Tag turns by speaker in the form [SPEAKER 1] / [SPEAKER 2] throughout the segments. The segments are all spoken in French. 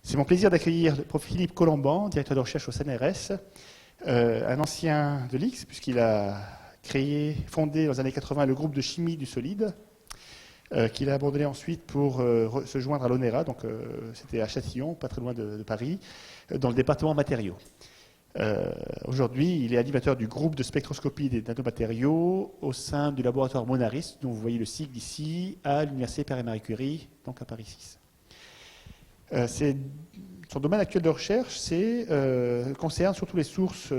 [SPEAKER 1] C'est mon plaisir d'accueillir le prof Philippe Colomban, directeur de recherche au CNRS, un ancien de l'IX, puisqu'il a fondé dans les années 80 le groupe de chimie du solide, qu'il a abandonné ensuite pour se joindre à l'ONERA, donc c'était à Châtillon, pas très loin de Paris, dans le département matériaux. Aujourd'hui, il est animateur du groupe de spectroscopie des nanomatériaux au sein du laboratoire Monaris, dont vous voyez le sigle ici, à l'université Pierre-et-Marie Curie, donc à Paris 6. Son domaine actuel de recherche concerne surtout les sources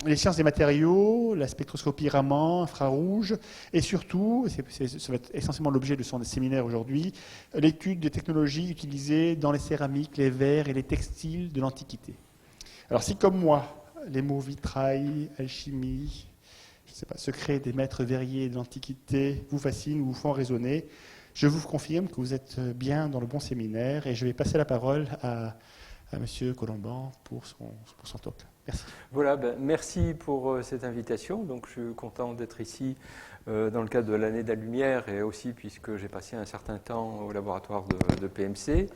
[SPEAKER 1] les sciences des matériaux, la spectroscopie Raman, infrarouge, et surtout, ça va être essentiellement l'objet de son séminaire aujourd'hui, l'étude des technologies utilisées dans les céramiques, les verres et les textiles de l'Antiquité. Alors si comme moi, les mots vitrail, alchimie, je ne sais pas, secret des maîtres verriers de l'Antiquité vous fascinent ou vous font résonner, je vous confirme que vous êtes bien dans le bon séminaire et je vais passer la parole à M. Colomban pour son talk. Merci.
[SPEAKER 2] Voilà, merci pour cette invitation. Donc, je suis content d'être ici dans le cadre de l'année de la lumière et aussi puisque j'ai passé un certain temps au laboratoire de PMC.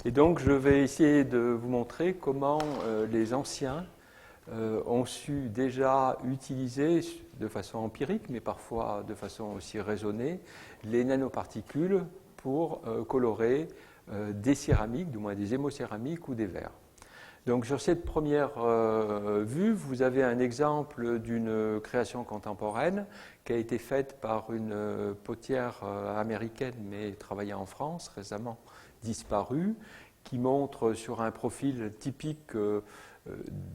[SPEAKER 2] Et donc, je vais essayer de vous montrer comment les anciens ont su déjà utiliser de façon empirique, mais parfois de façon aussi raisonnée, les nanoparticules pour colorer des céramiques, du moins des hémocéramiques ou des verres. Donc sur cette première vue, vous avez un exemple d'une création contemporaine qui a été faite par une potière américaine mais travaillant en France, récemment disparue, qui montre sur un profil typique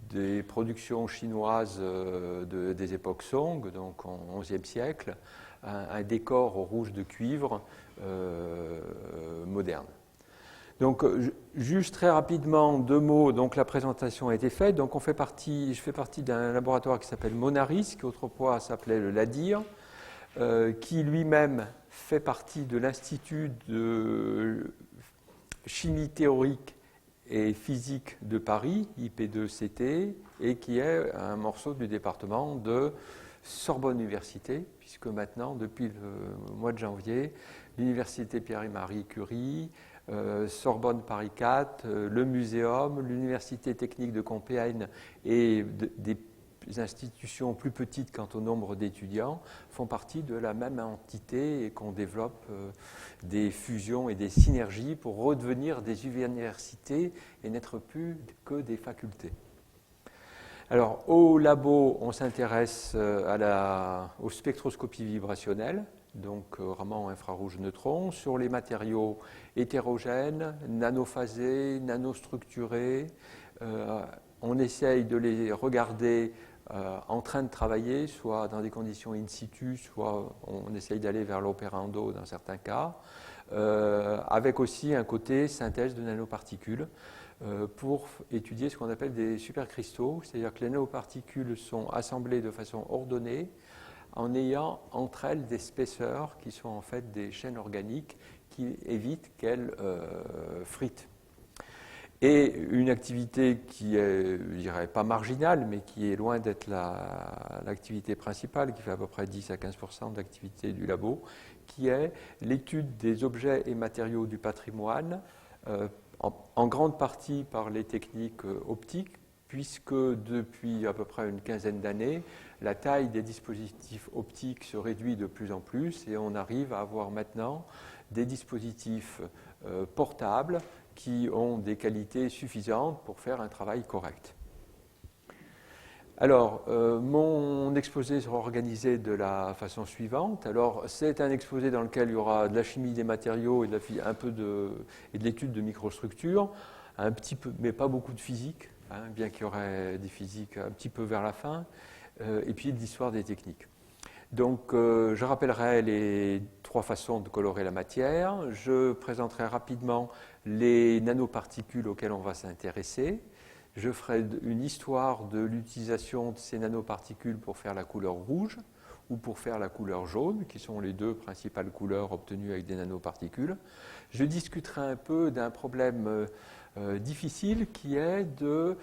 [SPEAKER 2] des productions chinoises des époques Song, donc au XIe siècle, un décor au rouge de cuivre moderne. Donc, juste très rapidement, deux mots. Donc, la présentation a été faite. Donc, je fais partie d'un laboratoire qui s'appelle Monaris, qui autrefois s'appelait le LADIR, qui lui-même fait partie de l'Institut de chimie théorique et physique de Paris, IP2CT, et qui est un morceau du département de Sorbonne Université, puisque maintenant, depuis le mois de janvier, l'Université Pierre-et-Marie Curie, Sorbonne Paris 4, le Muséum, l'Université technique de Compiègne et des institutions plus petites quant au nombre d'étudiants font partie de la même entité et qu'on développe des fusions et des synergies pour redevenir des universités et n'être plus que des facultés. Alors, au labo, on s'intéresse aux spectroscopies vibrationnelles, donc Raman infrarouge neutron, sur les matériaux hétérogènes, nanophasés, nanostructurés. On essaye de les regarder en train de travailler, soit dans des conditions in situ, soit on essaye d'aller vers l'opérando dans certains cas, avec aussi un côté synthèse de nanoparticules pour étudier ce qu'on appelle des supercristaux, c'est-à-dire que les nanoparticules sont assemblées de façon ordonnée en ayant entre elles des spesseurs qui sont en fait des chaînes organiques qui évitent qu'elles fritent. Et une activité qui est, je dirais, pas marginale, mais qui est loin d'être l'activité principale, qui fait à peu près 10 à 15% de l'activité du labo, qui est l'étude des objets et matériaux du patrimoine, en grande partie par les techniques optiques, puisque depuis à peu près une quinzaine d'années, la taille des dispositifs optiques se réduit de plus en plus et on arrive à avoir maintenant des dispositifs portables qui ont des qualités suffisantes pour faire un travail correct. Alors, mon exposé sera organisé de la façon suivante. Alors, c'est un exposé dans lequel il y aura de la chimie des matériaux et de l'étude de microstructures, un petit peu, mais pas beaucoup de physique, bien qu'il y aurait des physiques un petit peu vers la fin, et puis de l'histoire des techniques. Donc, je rappellerai les trois façons de colorer la matière. Je présenterai rapidement les nanoparticules auxquelles on va s'intéresser. Je ferai une histoire de l'utilisation de ces nanoparticules pour faire la couleur rouge ou pour faire la couleur jaune, qui sont les deux principales couleurs obtenues avec des nanoparticules. Je discuterai un peu d'un problème difficile qui est de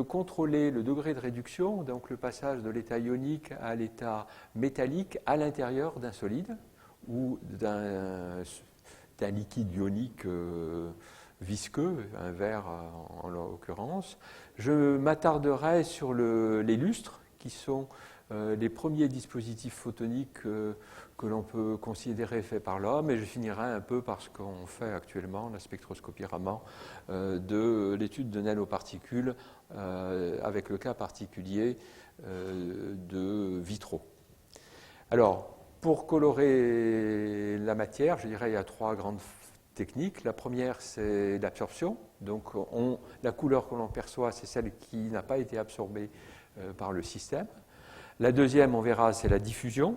[SPEAKER 2] contrôler le degré de réduction, donc le passage de l'état ionique à l'état métallique à l'intérieur d'un solide ou d'un liquide ionique visqueux, un verre en l'occurrence. Je m'attarderai sur les lustres, qui sont les premiers dispositifs photoniques que l'on peut considérer faits par l'homme, et je finirai un peu par ce qu'on fait actuellement, la spectroscopie Raman, de l'étude de nanoparticules avec le cas particulier de vitraux. Alors, pour colorer la matière, je dirais il y a 3 grandes techniques. La première, c'est l'absorption. Donc, la couleur que l'on perçoit, c'est celle qui n'a pas été absorbée par le système. La deuxième, on verra, c'est la diffusion,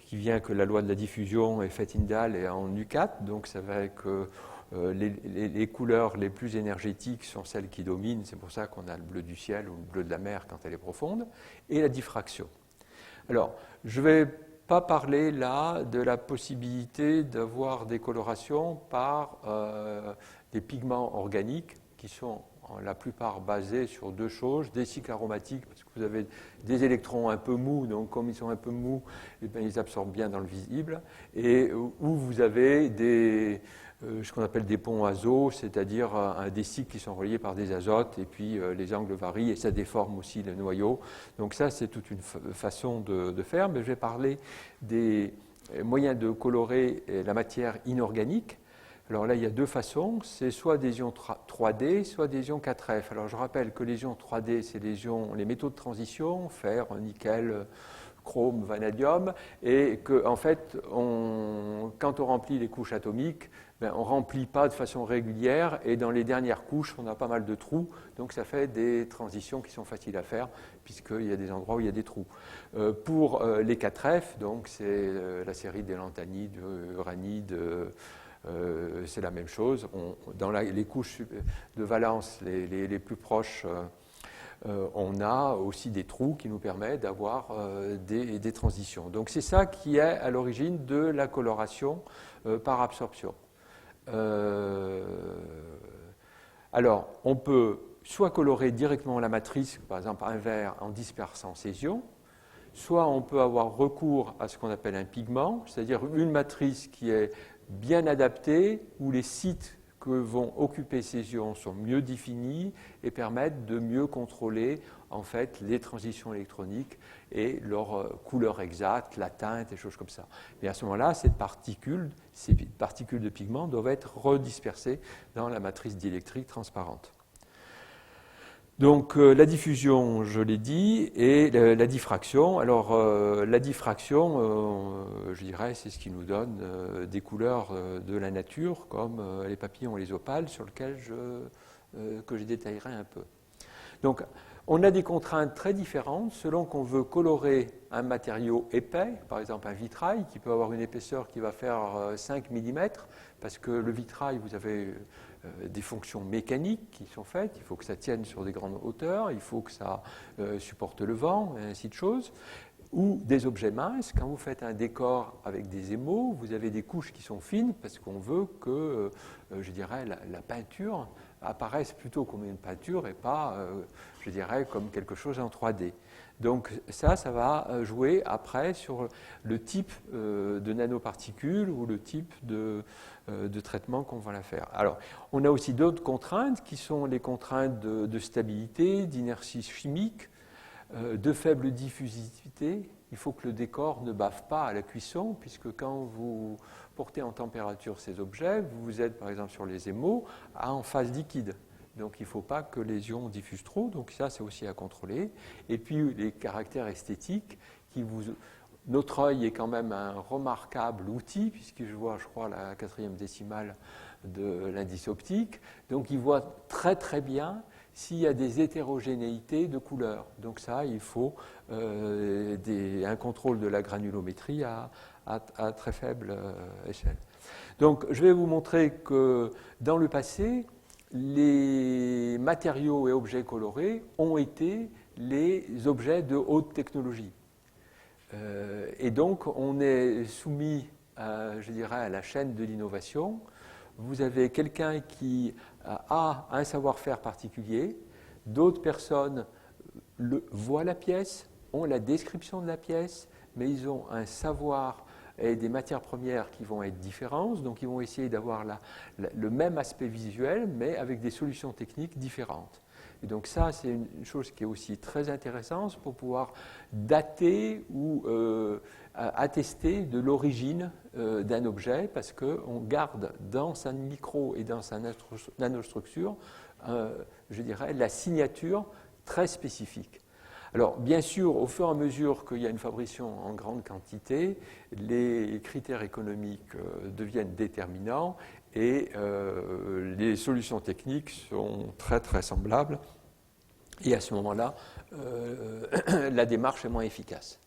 [SPEAKER 2] qui vient que la loi de la diffusion est faite Tyndall et en U4. Donc, ça va que les couleurs les plus énergétiques sont celles qui dominent. C'est pour ça qu'on a le bleu du ciel ou le bleu de la mer quand elle est profonde. Et la diffraction. Alors, je ne vais pas parler là de la possibilité d'avoir des colorations par des pigments organiques qui sont la plupart basés sur 2 choses, des cycles aromatiques, parce que vous avez des électrons un peu mous, donc comme ils sont un peu mous, eh bien, ils absorbent bien dans le visible, et où vous avez ce qu'on appelle des ponts azo, c'est-à-dire des cycles qui sont reliés par des azotes, et puis les angles varient, et ça déforme aussi le noyau. Donc ça, c'est toute une façon de faire, mais je vais parler des moyens de colorer la matière inorganique. Alors là, il y a 2 façons, c'est soit des ions 3D, soit des ions 4F. Alors je rappelle que les ions 3D, c'est les métaux de transition, fer, nickel, chrome, vanadium, et que en fait, quand on remplit les couches atomiques, on ne remplit pas de façon régulière, et dans les dernières couches, on a pas mal de trous, donc ça fait des transitions qui sont faciles à faire, puisqu'il y a des endroits où il y a des trous. Pour les 4F, donc c'est la série des lanthanides, uranides, c'est la même chose. Dans les couches de valence les plus proches, on a aussi des trous qui nous permettent d'avoir des transitions. Donc c'est ça qui est à l'origine de la coloration par absorption. Alors, on peut soit colorer directement la matrice, par exemple un verre, en dispersant ces ions, soit on peut avoir recours à ce qu'on appelle un pigment, c'est-à-dire une matrice qui est bien adaptée, où les sites que vont occuper ces ions sont mieux définis et permettent de mieux contrôler en fait les transitions électroniques et leur couleur exacte, la teinte et choses comme ça. Mais à ce moment-là, ces particules de pigments doivent être redispersées dans la matrice diélectrique transparente. Donc la diffusion, je l'ai dit, et la diffraction. Alors la diffraction, je dirais, c'est ce qui nous donne des couleurs de la nature, comme les papillons et les opales, sur lesquels que je détaillerai un peu. Donc on a des contraintes très différentes selon qu'on veut colorer un matériau épais, par exemple un vitrail qui peut avoir une épaisseur qui va faire 5 mm, parce que le vitrail, vous avez des fonctions mécaniques qui sont faites, il faut que ça tienne sur des grandes hauteurs, il faut que ça supporte le vent, et ainsi de choses. Ou des objets minces, quand vous faites un décor avec des émaux, vous avez des couches qui sont fines parce qu'on veut que, je dirais, la peinture apparaisse plutôt comme une peinture et pas, je dirais, comme quelque chose en 3D. Donc ça va jouer après sur le type de nanoparticules ou le type de traitement qu'on va la faire. Alors, on a aussi d'autres contraintes qui sont les contraintes de stabilité, d'inertie chimique, de faible diffusivité. Il faut que le décor ne bave pas à la cuisson, puisque quand vous portez en température ces objets, vous êtes par exemple sur les émaux en phase liquide. Donc il ne faut pas que les ions diffusent trop, donc ça c'est aussi à contrôler. Et puis les caractères esthétiques, notre œil est quand même un remarquable outil, puisque je crois, la 4e décimale de l'indice optique. Donc il voit très très bien s'il y a des hétérogénéités de couleurs. Donc ça, il faut un contrôle de la granulométrie à très faible échelle. Donc je vais vous montrer que dans le passé, les matériaux et objets colorés ont été les objets de haute technologie. Et donc on est soumis, je dirais, à la chaîne de l'innovation. Vous avez quelqu'un qui a un savoir-faire particulier, d'autres personnes voient la pièce, ont la description de la pièce, mais ils ont un savoir et des matières premières qui vont être différentes. Donc, ils vont essayer d'avoir le même aspect visuel, mais avec des solutions techniques différentes. Et donc ça, c'est une chose qui est aussi très intéressante pour pouvoir dater ou attester de l'origine d'un objet, parce qu'on garde dans sa micro et dans sa nanostructure, je dirais, la signature très spécifique. Alors, bien sûr, au fur et à mesure qu'il y a une fabrication en grande quantité, les critères économiques deviennent déterminants et les solutions techniques sont très très semblables. Et à ce moment-là, la démarche est moins efficace.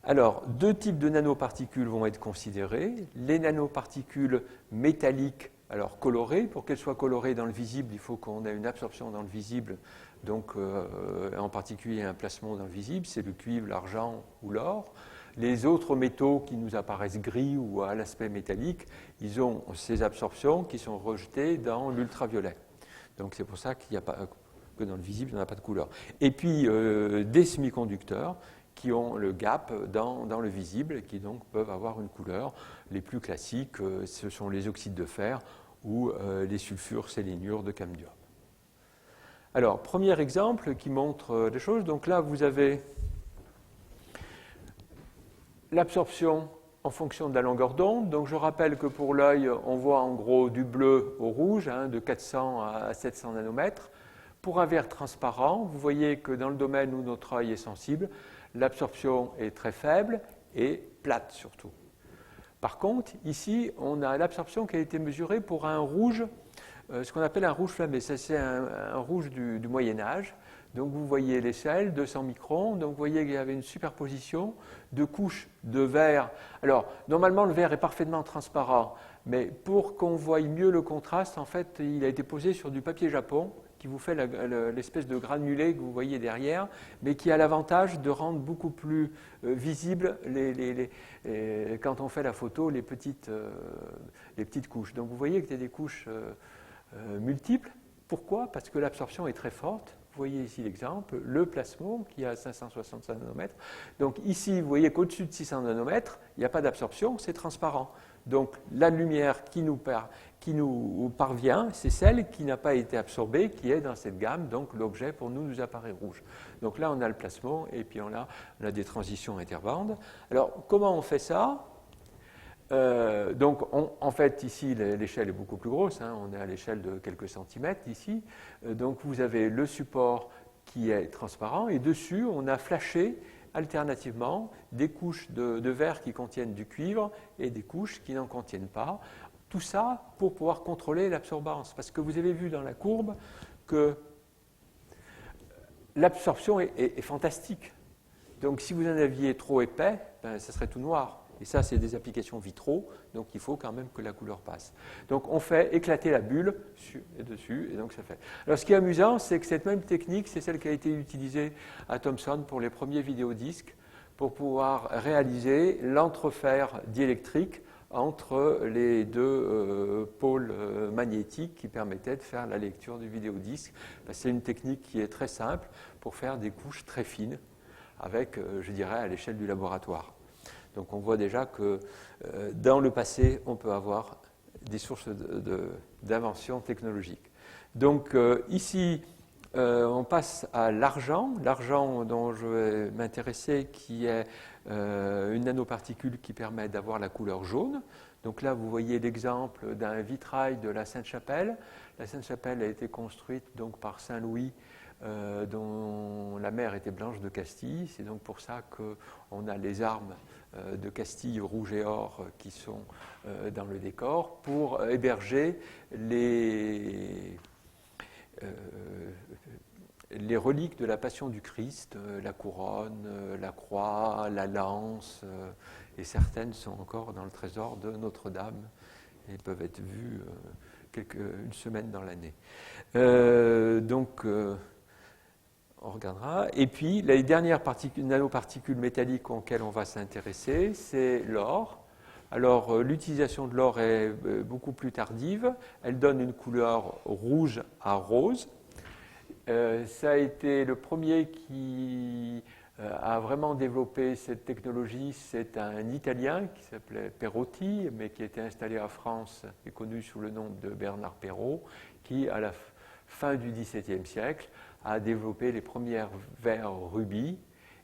[SPEAKER 2] Alors, deux types de nanoparticules vont être considérés. Les nanoparticules métalliques, alors colorées. Pour qu'elles soient colorées dans le visible, il faut qu'on ait une absorption dans le visible, donc en particulier un plasmon dans le visible, c'est le cuivre, l'argent ou l'or. Les autres métaux qui nous apparaissent gris ou à l'aspect métallique, ils ont ces absorptions qui sont rejetées dans l'ultraviolet. Donc c'est pour ça qu'il n'y a pas que dans le visible, il n'y en a pas de couleur. Et puis des semi-conducteurs qui ont le gap dans le visible et qui donc peuvent avoir une couleur. Les plus classiques, ce sont les oxydes de fer ou les sulfures séléniures de camdium. Alors, premier exemple qui montre des choses. Donc là, vous avez l'absorption en fonction de la longueur d'onde. Donc je rappelle que pour l'œil, on voit en gros du bleu au rouge, de 400 à 700 nanomètres. Pour un verre transparent, vous voyez que dans le domaine où notre œil est sensible, l'absorption est très faible et plate surtout. Par contre, ici, on a l'absorption qui a été mesurée pour un rouge, ce qu'on appelle un rouge flammé. Ça, c'est un rouge du Moyen-Âge. Donc vous voyez l'échelle, 200 microns. Donc vous voyez qu'il y avait une superposition de couches de verre. Alors, normalement, le verre est parfaitement transparent, mais pour qu'on voie mieux le contraste, en fait, il a été posé sur du papier japon, qui vous fait l'espèce de granulé que vous voyez derrière, mais qui a l'avantage de rendre beaucoup plus visibles, quand on fait la photo, les petites couches. Donc vous voyez qu'il y a des couches multiples. Pourquoi? Parce que l'absorption est très forte. Vous voyez ici l'exemple, le plasmon qui a 565 nanomètres. Donc ici, vous voyez qu'au-dessus de 600 nanomètres, il n'y a pas d'absorption, c'est transparent. Donc la lumière qui nous parvient, c'est celle qui n'a pas été absorbée, qui est dans cette gamme, donc l'objet pour nous apparaît rouge. Donc là, on a le plasmon et puis on a des transitions interbandes. Alors, comment on fait ça? Donc, en fait, ici, l'échelle est beaucoup plus grosse, on est à l'échelle de quelques centimètres ici. Donc, vous avez le support qui est transparent et dessus, on a flashé alternativement des couches de verre qui contiennent du cuivre et des couches qui n'en contiennent pas. Tout ça pour pouvoir contrôler l'absorbance. Parce que vous avez vu dans la courbe que l'absorption est fantastique. Donc, si vous en aviez trop épais, ça serait tout noir. Et ça, c'est des applications vitraux, donc il faut quand même que la couleur passe. Donc on fait éclater la bulle dessus, et donc ça fait. Alors ce qui est amusant, c'est que cette même technique, c'est celle qui a été utilisée à Thomson pour les premiers vidéodisques, pour pouvoir réaliser l'entrefer diélectrique entre les deux pôles magnétiques qui permettaient de faire la lecture du vidéodisque. C'est une technique qui est très simple pour faire des couches très fines, avec, je dirais, à l'échelle du laboratoire. Donc on voit déjà que dans le passé, on peut avoir des sources d'invention technologique. Donc ici, on passe à l'argent dont je vais m'intéresser, qui est une nanoparticule qui permet d'avoir la couleur jaune. Donc là, vous voyez l'exemple d'un vitrail de la Sainte-Chapelle. La Sainte-Chapelle a été construite donc par Saint-Louis, dont la mère était Blanche de Castille. C'est donc pour ça qu'on a les armes de Castille rouge et or qui sont dans le décor pour héberger les reliques de la Passion du Christ, la couronne, la croix, la lance, et certaines sont encore dans le trésor de Notre-Dame et peuvent être vues une semaine dans l'année. Donc, on regardera. Et puis, les dernières nanoparticules métalliques auxquelles on va s'intéresser, c'est l'or. Alors, l'utilisation de l'or est beaucoup plus tardive. Elle donne une couleur rouge à rose. Ça a été le premier qui a vraiment développé cette technologie, c'est un Italien qui s'appelait Perotti, mais qui était installé en France et connu sous le nom de Bernard Perrault, qui, à la fin du XVIIe siècle, a développé les premiers verres rubis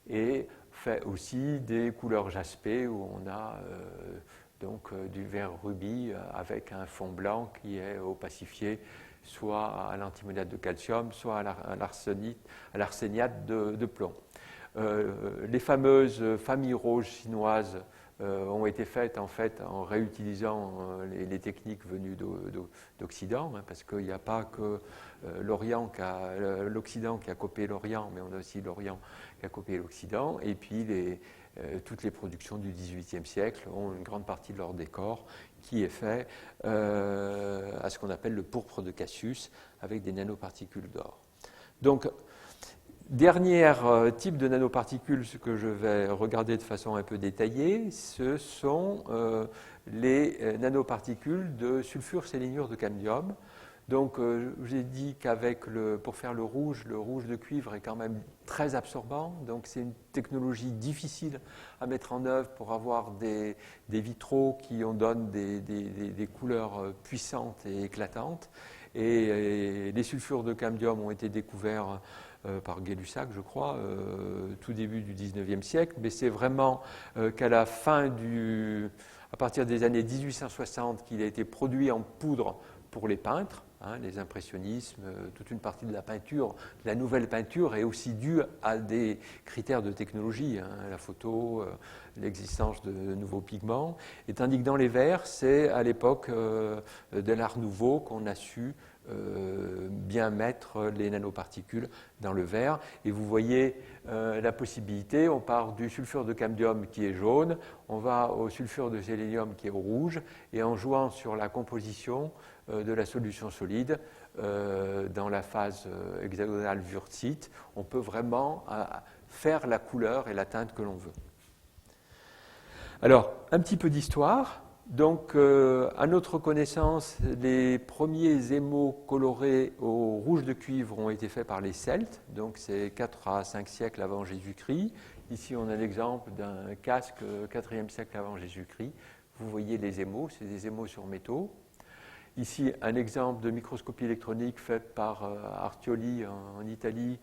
[SPEAKER 2] et fait aussi des couleurs jaspées où on a du verre rubis avec un fond blanc qui est opacifié soit à l'antimonate de calcium, soit à l'arséniate de plomb. Les fameuses familles rouges chinoises ont été faites en fait en réutilisant les techniques venues d'Occident, hein, parce qu'il n'y a pas que l'Occident qui a copié l'Orient, mais on a aussi l'Orient qui a copié l'Occident. Et puis toutes les productions du XVIIIe siècle ont une grande partie de leur décor qui est fait à ce qu'on appelle le pourpre de Cassius avec des nanoparticules d'or. Donc, dernier type de nanoparticules que je vais regarder de façon un peu détaillée, ce sont les nanoparticules de sulfure séléniure de cadmium. Donc, j'ai dit pour faire le rouge de cuivre est quand même très absorbant. Donc, c'est une technologie difficile à mettre en œuvre pour avoir des vitraux qui en donnent des couleurs puissantes et éclatantes. Et les sulfures de cadmium ont été découverts par Gay-Lussac, je crois, tout début du XIXe siècle. Mais c'est vraiment qu'à à partir des années 1860 qu'il a été produit en poudre pour les peintres. Hein, les impressionnismes, toute une partie de la peinture, de la nouvelle peinture est aussi due à des critères de technologie, hein, la photo, l'existence de nouveaux pigments. Et tandis que dans les verres, c'est à l'époque de l'Art Nouveau qu'on a su bien mettre les nanoparticules dans le verre. Et vous voyez la possibilité, on part du sulfure de cadmium qui est jaune, on va au sulfure de sélénium qui est rouge, et en jouant sur la composition de la solution solide dans la phase hexagonale Wurtzit, on peut vraiment faire la couleur et la teinte que l'on veut. Alors, un petit peu d'histoire. Donc, à notre connaissance, les premiers émaux colorés au rouge de cuivre ont été faits par les Celtes, donc c'est 4 à 5 siècles avant Jésus-Christ. Ici, on a l'exemple d'un casque 4e siècle avant Jésus-Christ. Vous voyez les émaux, c'est des émaux sur métaux. Ici, un exemple de microscopie électronique faite par Artioli en Italie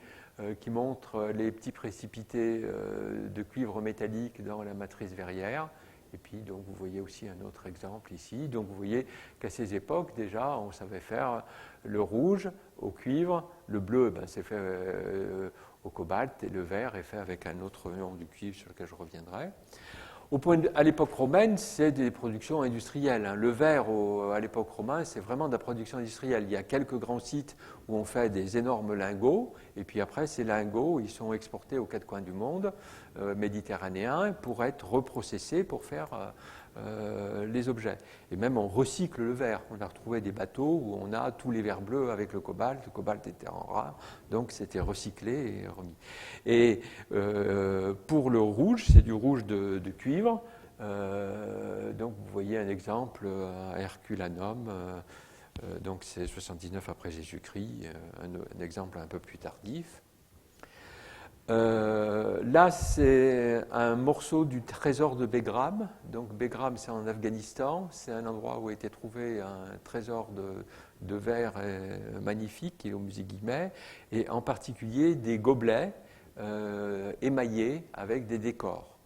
[SPEAKER 2] qui montre les petits précipités de cuivre métallique dans la matrice verrière. Et puis, donc, vous voyez aussi un autre exemple ici. Donc, vous voyez qu'à ces époques, déjà, on savait faire le rouge au cuivre, le bleu, c'est fait au cobalt, et le vert est fait avec un autre ion du cuivre sur lequel je reviendrai. À l'époque romaine, c'est des productions industrielles. Hein. Le verre, à l'époque romaine, c'est vraiment de la production industrielle. Il y a quelques grands sites où on fait des énormes lingots, et puis après, ces lingots, ils sont exportés aux 4 coins du monde méditerranéen pour être reprocessés pour faire les objets. Et même on recycle le verre. On a retrouvé des bateaux où on a tous les verres bleus avec le cobalt. Le cobalt était en rare, donc c'était recyclé et remis. Et pour le rouge, c'est du rouge de cuivre. Donc vous voyez un exemple à Herculanum. Donc c'est 79 après Jésus-Christ, un exemple un peu plus tardif. Là, c'est un morceau du trésor de Begram. Donc, Begram, c'est en Afghanistan. C'est un endroit où a été trouvé un trésor de verre magnifique, qui est au musée Guimet, et en particulier des gobelets émaillés avec des décors.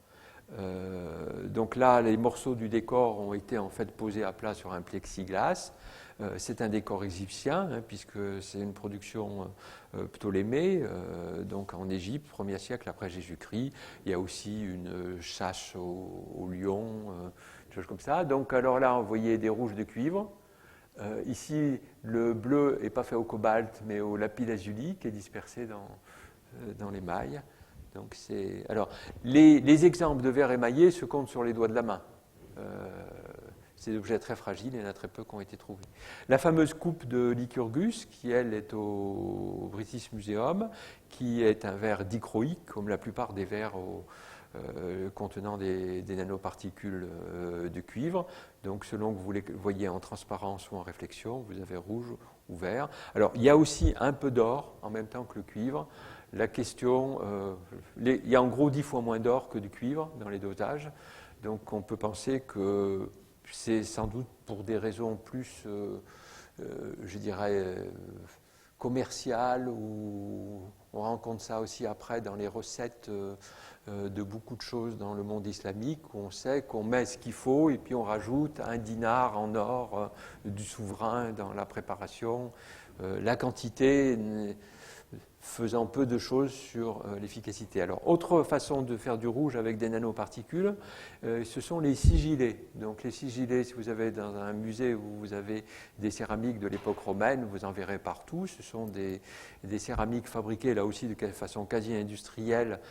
[SPEAKER 2] Donc là, les morceaux du décor ont été en fait posés à plat sur un plexiglas. C'est un décor égyptien, hein, puisque c'est une production ptolémée, donc en Égypte, 1er siècle après Jésus-Christ. Il y a aussi une chasse au lion, des choses comme ça. Donc alors là, vous voyez des rouges de cuivre. Ici, le bleu n'est pas fait au cobalt, mais au lapis-lazuli, qui est dispersé dans l'émail. Donc alors, les exemples de verre émaillé se comptent sur les doigts de la main. C'est des objets très fragiles, il y en a très peu qui ont été trouvés. La fameuse coupe de Lycurgus, qui elle est au British Museum, qui est un verre dichroïque, comme la plupart des verres contenant des nanoparticules de cuivre. Donc selon que vous les voyez en transparence ou en réflexion, vous avez rouge ou vert. Alors il y a aussi un peu d'or en même temps que le cuivre. La question, il y a en gros 10 fois moins d'or que du cuivre dans les dosages. Donc on peut penser que c'est sans doute pour des raisons plus, je dirais, commerciales, ou on rencontre ça aussi après dans les recettes de beaucoup de choses dans le monde islamique, où on sait qu'on met ce qu'il faut et puis on rajoute un dinar en or du souverain dans la préparation. La quantité faisant peu de choses sur l'efficacité. Alors, autre façon de faire du rouge avec des nanoparticules, ce sont les sigillés. Donc, les sigillés, si vous avez dans un musée où vous avez des céramiques de l'époque romaine, vous en verrez partout. Ce sont des céramiques fabriquées, là aussi, de façon quasi industrielle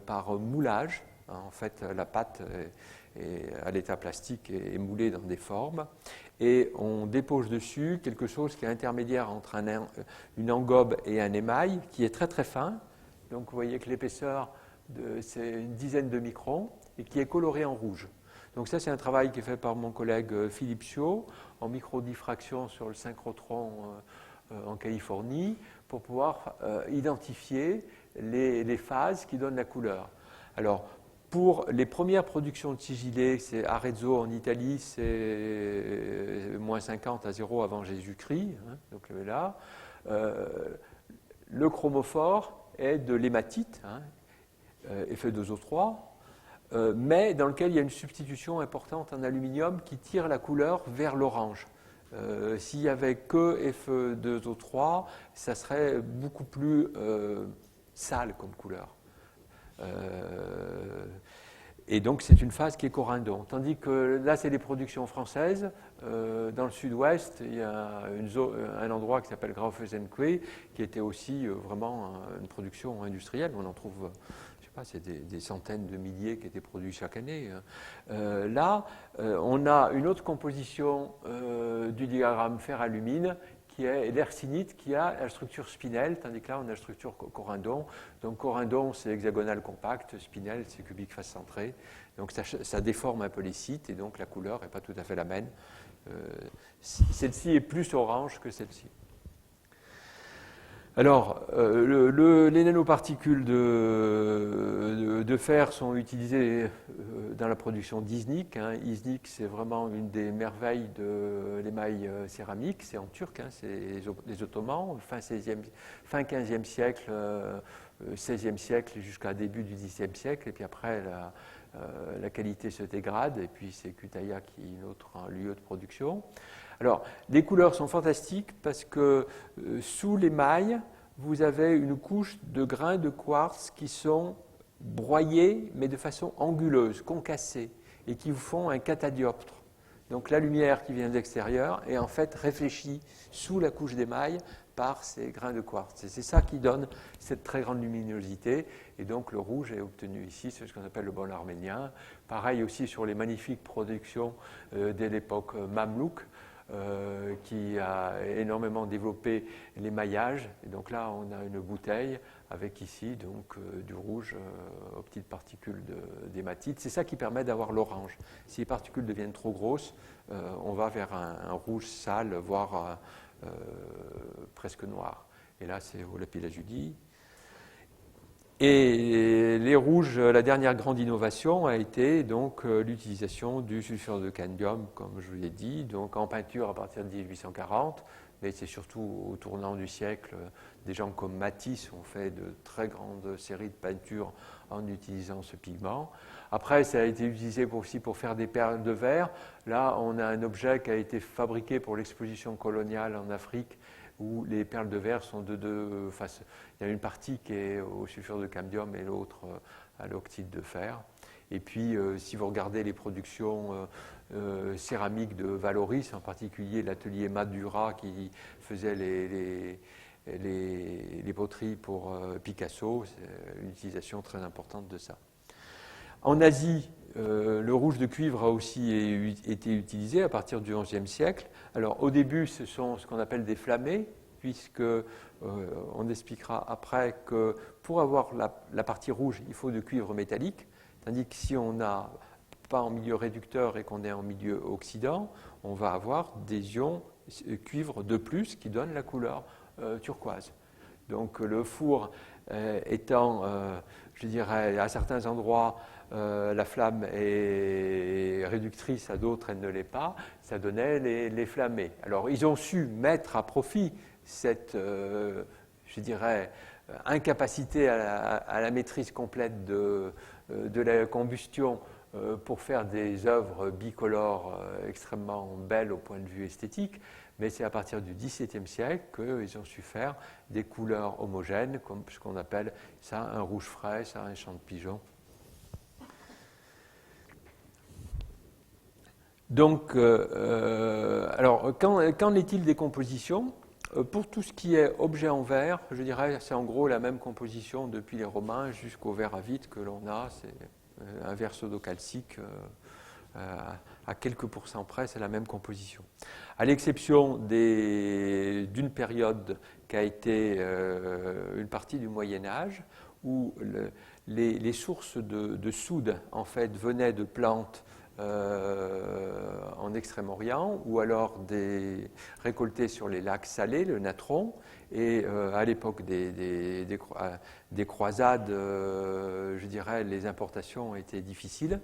[SPEAKER 2] par moulage. En fait, la pâte à l'état plastique est moulée dans des formes. Et on dépose dessus quelque chose qui est intermédiaire entre une engobe et un émail, qui est très très fin. Donc vous voyez que l'épaisseur, c'est une dizaine de microns, et qui est coloré en rouge. Donc ça, c'est un travail qui est fait par mon collègue Philippe Siot, en microdiffraction sur le synchrotron en Californie, pour pouvoir identifier les phases qui donnent la couleur. Alors, pour les premières productions de sigillés, c'est Arezzo en Italie, c'est moins 50 à 0 avant Jésus-Christ, hein, donc là. Le chromophore est de l'hématite, hein, Fe2O3, mais dans lequel il y a une substitution importante en aluminium qui tire la couleur vers l'orange. S'il n'y avait que Fe2O3, ça serait beaucoup plus sale comme couleur. Et donc c'est une phase qui est corindon. Tandis que là, c'est les productions françaises. Dans le sud-ouest, il y a un endroit qui s'appelle Graufesenque, qui était aussi vraiment une production industrielle. On en trouve, je sais pas, c'est des centaines de milliers qui étaient produits chaque année. Là, on a une autre composition du diagramme fer-alumine, qui est l'hercinite, qui a la structure spinelle, tandis que là, on a la structure corindon. Donc, corindon, c'est hexagonal compact, spinelle, c'est cubique face centrée. Donc, ça déforme un peu les sites, et donc la couleur n'est pas tout à fait la même. Celle-ci est plus orange que celle-ci. Alors, les nanoparticules de fer sont utilisées dans la production d'Iznik. Hein. Iznik, c'est vraiment une des merveilles de l'émail céramique. C'est en turc, hein, c'est les Ottomans, fin 15e siècle, 16e siècle jusqu'à début du 10e siècle. Et puis après, la qualité se dégrade. Et puis c'est Kütahya qui est notre lieu de production. Alors, les couleurs sont fantastiques parce que sous l'émail, vous avez une couche de grains de quartz qui sont broyés, mais de façon anguleuse, concassés, et qui vous font un catadioptre. Donc la lumière qui vient de l'extérieur est en fait réfléchie sous la couche d'émail par ces grains de quartz. Et c'est ça qui donne cette très grande luminosité. Et donc le rouge est obtenu ici, c'est ce qu'on appelle le bol arménien. Pareil aussi sur les magnifiques productions dès l'époque mamelouk, qui a énormément développé l'émaillage. Et donc là, on a une bouteille avec ici donc, du rouge aux petites particules d'hématite. C'est ça qui permet d'avoir l'orange. Si les particules deviennent trop grosses, on va vers un rouge sale, voire presque noir. Et là, c'est au lapis-lazuli. Et les rouges, la dernière grande innovation a été donc l'utilisation du sulfure de cadmium, comme je vous l'ai dit, donc en peinture à partir de 1840, mais c'est surtout au tournant du siècle, des gens comme Matisse ont fait de très grandes séries de peintures en utilisant ce pigment. Après, ça a été utilisé aussi pour faire des perles de verre. Là, on a un objet qui a été fabriqué pour l'exposition coloniale en Afrique, où les perles de verre sont de deux faces. Il y a une partie qui est au sulfure de cadmium et l'autre à l'oxyde de fer. Et puis, si vous regardez les productions céramiques de Valoris, en particulier l'atelier Madura qui faisait les poteries pour Picasso, c'est une utilisation très importante de ça. En Asie, le rouge de cuivre a aussi été utilisé à partir du XIe siècle. Alors au début, ce sont ce qu'on appelle des flammés, puisque on expliquera après que pour avoir la partie rouge, il faut de cuivre métallique, Tandis que si on n'a pas en milieu réducteur et qu'on est en milieu oxydant, on va avoir des ions cuivre de plus qui donnent la couleur turquoise. Donc le four étant, je dirais, à certains endroits, la flamme est réductrice, à d'autres elle ne l'est pas, ça donnait les flammés. Alors ils ont su mettre à profit cette, je dirais, incapacité à la maîtrise complète de la combustion pour faire des œuvres bicolores extrêmement belles au point de vue esthétique, mais c'est à partir du XVIIe siècle qu'ils ont su faire des couleurs homogènes, comme ce qu'on appelle ça un rouge frais, ça un champ de pigeon. Donc, alors, qu'en est-il des compositions ? Pour tout ce qui est objet en verre, je dirais c'est en gros la même composition depuis les Romains jusqu'au verre à vide que l'on a, c'est un verre sodocalcique à quelques pourcents près, c'est la même composition. À l'exception d'une période qui a été une partie du Moyen-Âge, où les sources de soude en fait venaient de plantes en Extrême-Orient ou alors récoltées sur les lacs salés, le natron. Et à l'époque des croisades, je dirais, les importations étaient difficiles.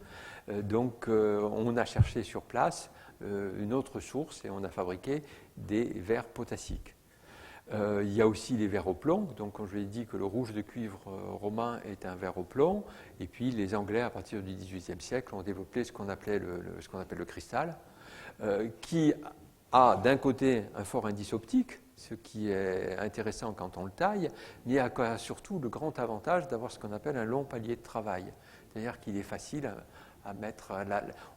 [SPEAKER 2] Donc on a cherché sur place une autre source et on a fabriqué des verres potassiques. Il y a aussi les verres au plomb, donc quand je l'ai dit que le rouge de cuivre romain est un verre au plomb, et puis les Anglais à partir du XVIIIe siècle ont développé ce qu'on appelle le cristal, qui a d'un côté un fort indice optique, ce qui est intéressant quand on le taille, mais a surtout le grand avantage d'avoir ce qu'on appelle un long palier de travail, c'est-à-dire qu'il est facile à mettre,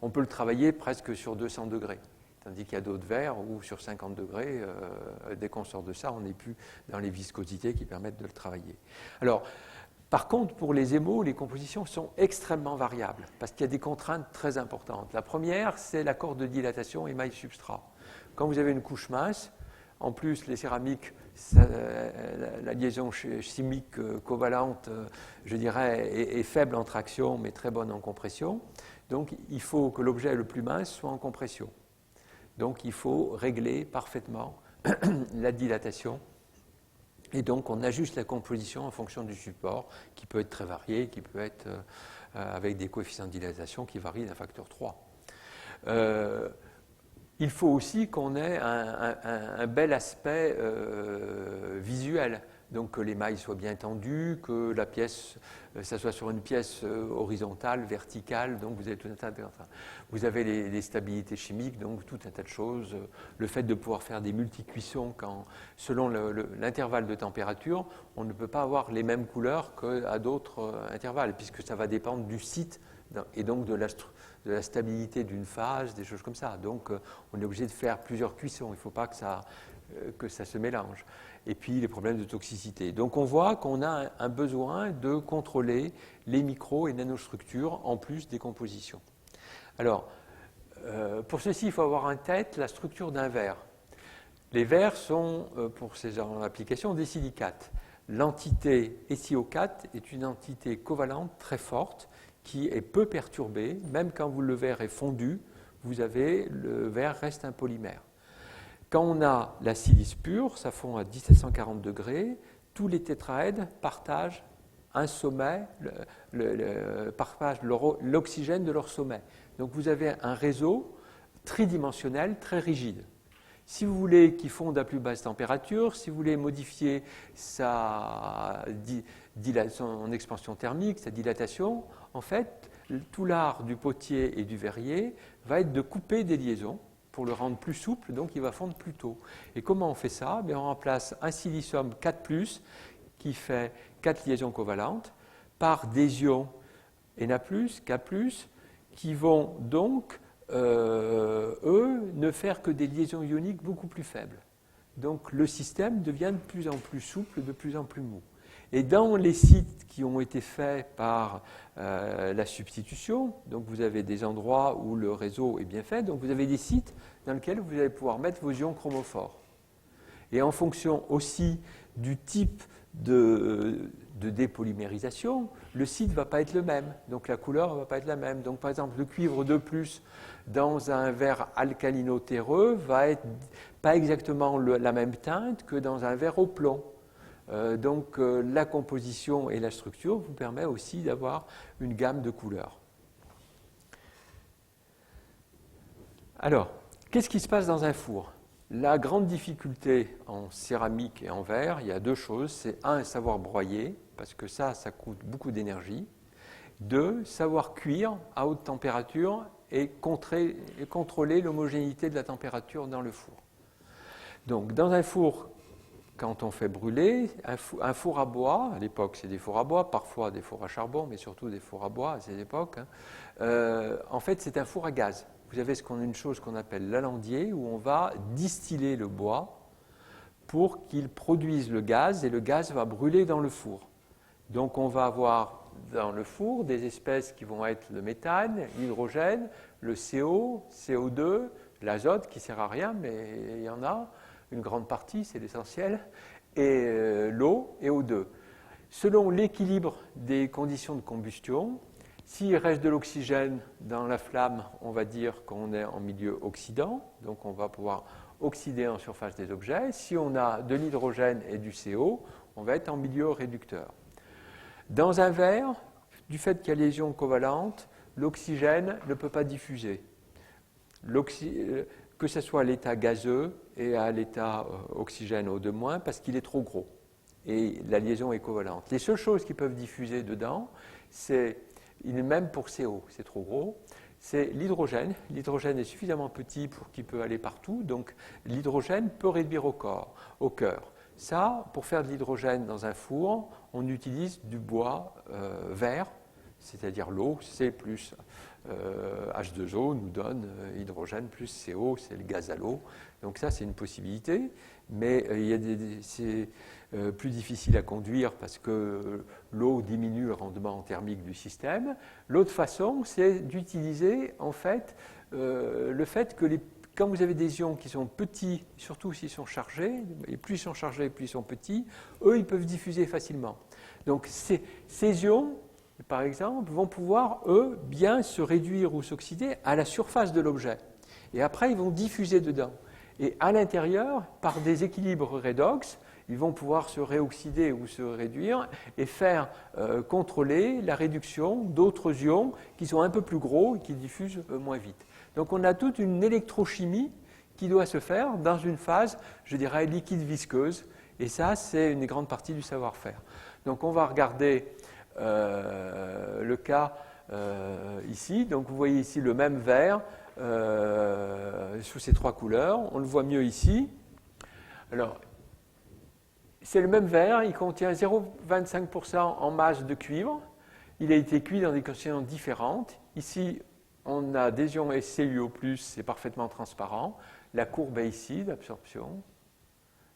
[SPEAKER 2] on peut le travailler presque sur 200 degrés. Tandis qu'il y a d'autres verres où sur 50 degrés, dès qu'on sort de ça, on n'est plus dans les viscosités qui permettent de le travailler. Alors, par contre, pour les émaux, les compositions sont extrêmement variables parce qu'il y a des contraintes très importantes. La première, c'est l'accord de dilatation émail-substrat. Quand vous avez une couche mince, en plus les céramiques, la liaison chimique covalente, je dirais, est faible en traction mais très bonne en compression. Donc, il faut que l'objet le plus mince soit en compression. Donc il faut régler parfaitement la dilatation et donc on ajuste la composition en fonction du support qui peut être très varié, qui peut être avec des coefficients de dilatation qui varient d'un facteur 3. Il faut aussi qu'on ait un bel aspect visuel. Donc que l'émail soit bien tendu, que la pièce, ça soit sur une pièce horizontale, verticale, donc vous avez tout un tas de... Vous avez les stabilités chimiques, donc tout un tas de choses. Le fait de pouvoir faire des multicuissons selon l'intervalle de température, on ne peut pas avoir les mêmes couleurs qu'à d'autres intervalles, puisque ça va dépendre du site et donc de la stabilité d'une phase, des choses comme ça. Donc on est obligé de faire plusieurs cuissons, il ne faut pas que ça se mélange. Et puis les problèmes de toxicité. Donc on voit qu'on a un besoin de contrôler les micro- et nanostructures en plus des compositions. Alors, pour ceci, il faut avoir en tête la structure d'un verre. Les verres sont, pour ces applications, des silicates. L'entité SiO4 est une entité covalente très forte qui est peu perturbée. Même quand le verre est fondu, le verre reste un polymère. Quand on a la silice pure, ça fond à 1740 degrés, tous les tétraèdes partagent un sommet, partagent l'oxygène de leur sommet. Donc vous avez un réseau tridimensionnel très rigide. Si vous voulez qu'il fonde à plus basse température, si vous voulez modifier son expansion thermique, sa dilatation, en fait, tout l'art du potier et du verrier va être de couper des liaisons pour le rendre plus souple, donc il va fondre plus tôt. Et comment on fait ça ? On remplace un silicium 4+, qui fait 4 liaisons covalentes, par des ions Na+, K+, qui vont donc, eux, ne faire que des liaisons ioniques beaucoup plus faibles. Donc le système devient de plus en plus souple, de plus en plus mou. Et dans les sites qui ont été faits par la substitution, donc vous avez des endroits où le réseau est bien fait, donc vous avez des sites dans lesquels vous allez pouvoir mettre vos ions chromophores. Et en fonction aussi du type de dépolymérisation, le site ne va pas être le même, donc la couleur ne va pas être la même. Donc par exemple, le cuivre 2+, dans un verre alcalino-terreux, va être pas exactement la même teinte que dans un verre au plomb. Donc la composition et la structure vous permettent aussi d'avoir une gamme de couleurs. Alors, qu'est-ce qui se passe dans un four? La grande difficulté en céramique et en verre, il y a deux choses. C'est un, savoir broyer, parce que ça coûte beaucoup d'énergie. Deux, savoir cuire à haute température et contrôler l'homogénéité de la température dans le four. Donc, dans un four, quand on fait brûler, un four à bois, à l'époque c'est des fours à bois, parfois des fours à charbon, mais surtout des fours à bois à cette époque, en fait c'est un four à gaz. Vous avez une chose qu'on appelle l'alandier, où on va distiller le bois pour qu'il produise le gaz, et le gaz va brûler dans le four. Donc on va avoir dans le four des espèces qui vont être le méthane, l'hydrogène, le CO, CO2, l'azote qui ne sert à rien, mais il y en a, une grande partie, c'est l'essentiel, et l'eau et O2. Selon l'équilibre des conditions de combustion, s'il reste de l'oxygène dans la flamme, on va dire qu'on est en milieu oxydant, donc on va pouvoir oxyder en surface des objets. Si on a de l'hydrogène et du CO, on va être en milieu réducteur. Dans un verre, du fait qu'il y a les ions covalentes, l'oxygène ne peut pas diffuser. Que ce soit à l'état gazeux et à l'état oxygène O2-, parce qu'il est trop gros. Et la liaison est covalente. Les seules choses qui peuvent diffuser dedans, c'est, même pour CO, c'est trop gros, c'est l'hydrogène. L'hydrogène est suffisamment petit pour qu'il peut aller partout, donc l'hydrogène peut réduire au cœur. Ça, pour faire de l'hydrogène dans un four, on utilise du bois vert, c'est-à-dire l'eau, C plus H2O nous donne hydrogène plus CO, c'est le gaz à l'eau. Donc ça, c'est une possibilité, mais c'est plus difficile à conduire parce que l'eau diminue le rendement thermique du système. L'autre façon, c'est d'utiliser en fait le fait que quand vous avez des ions qui sont petits, surtout s'ils sont chargés, et plus ils sont chargés, plus ils sont petits, eux, ils peuvent diffuser facilement. Donc ces ions, par exemple, vont pouvoir, eux, bien se réduire ou s'oxyder à la surface de l'objet. Et après, ils vont diffuser dedans. Et à l'intérieur, par des équilibres redox, ils vont pouvoir se réoxyder ou se réduire et faire contrôler la réduction d'autres ions qui sont un peu plus gros et qui diffusent moins vite. Donc on a toute une électrochimie qui doit se faire dans une phase, je dirais, liquide visqueuse. Et ça, c'est une grande partie du savoir-faire. Donc on va regarder le cas ici. Donc vous voyez ici le même verre sous ces trois couleurs. On le voit mieux ici. Alors, c'est le même verre, il contient 0,25% en masse de cuivre. Il a été cuit dans des conditions différentes. Ici, on a des ions CuO+, c'est parfaitement transparent. La courbe est ici d'absorption.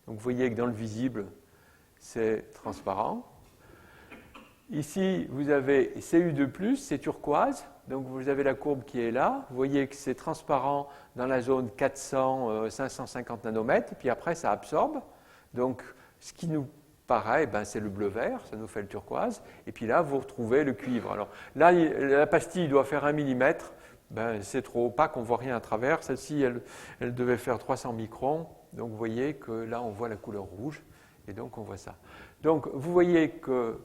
[SPEAKER 2] Donc vous voyez que dans le visible, c'est transparent. Ici, vous avez Cu2+, c'est turquoise. Donc vous avez la courbe qui est là. Vous voyez que c'est transparent dans la zone 400-550 nanomètres. Et puis après, ça absorbe. Donc ce qui nous paraît, c'est le bleu-vert, ça nous fait le turquoise. Et puis là, vous retrouvez le cuivre. Alors là, la pastille doit faire 1 mm. C'est trop opaque, on ne voit rien à travers. Celle-ci, elle devait faire 300 microns. Donc vous voyez que là, on voit la couleur rouge. Et donc on voit ça. Donc vous voyez que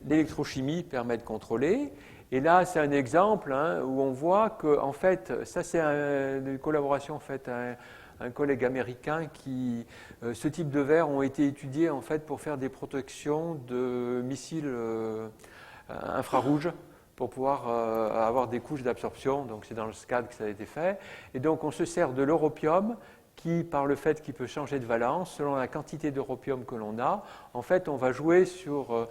[SPEAKER 2] l'électrochimie permet de contrôler. Et là, c'est un exemple où on voit que, en fait, ça c'est une collaboration faite à un collègue américain qui, ce type de verres ont été étudiés en fait pour faire des protections de missiles infrarouges pour pouvoir avoir des couches d'absorption. Donc c'est dans le SCAD que ça a été fait. Et donc on se sert de l'europium qui, par le fait qu'il peut changer de valence, selon la quantité d'europium que l'on a, en fait on va jouer sur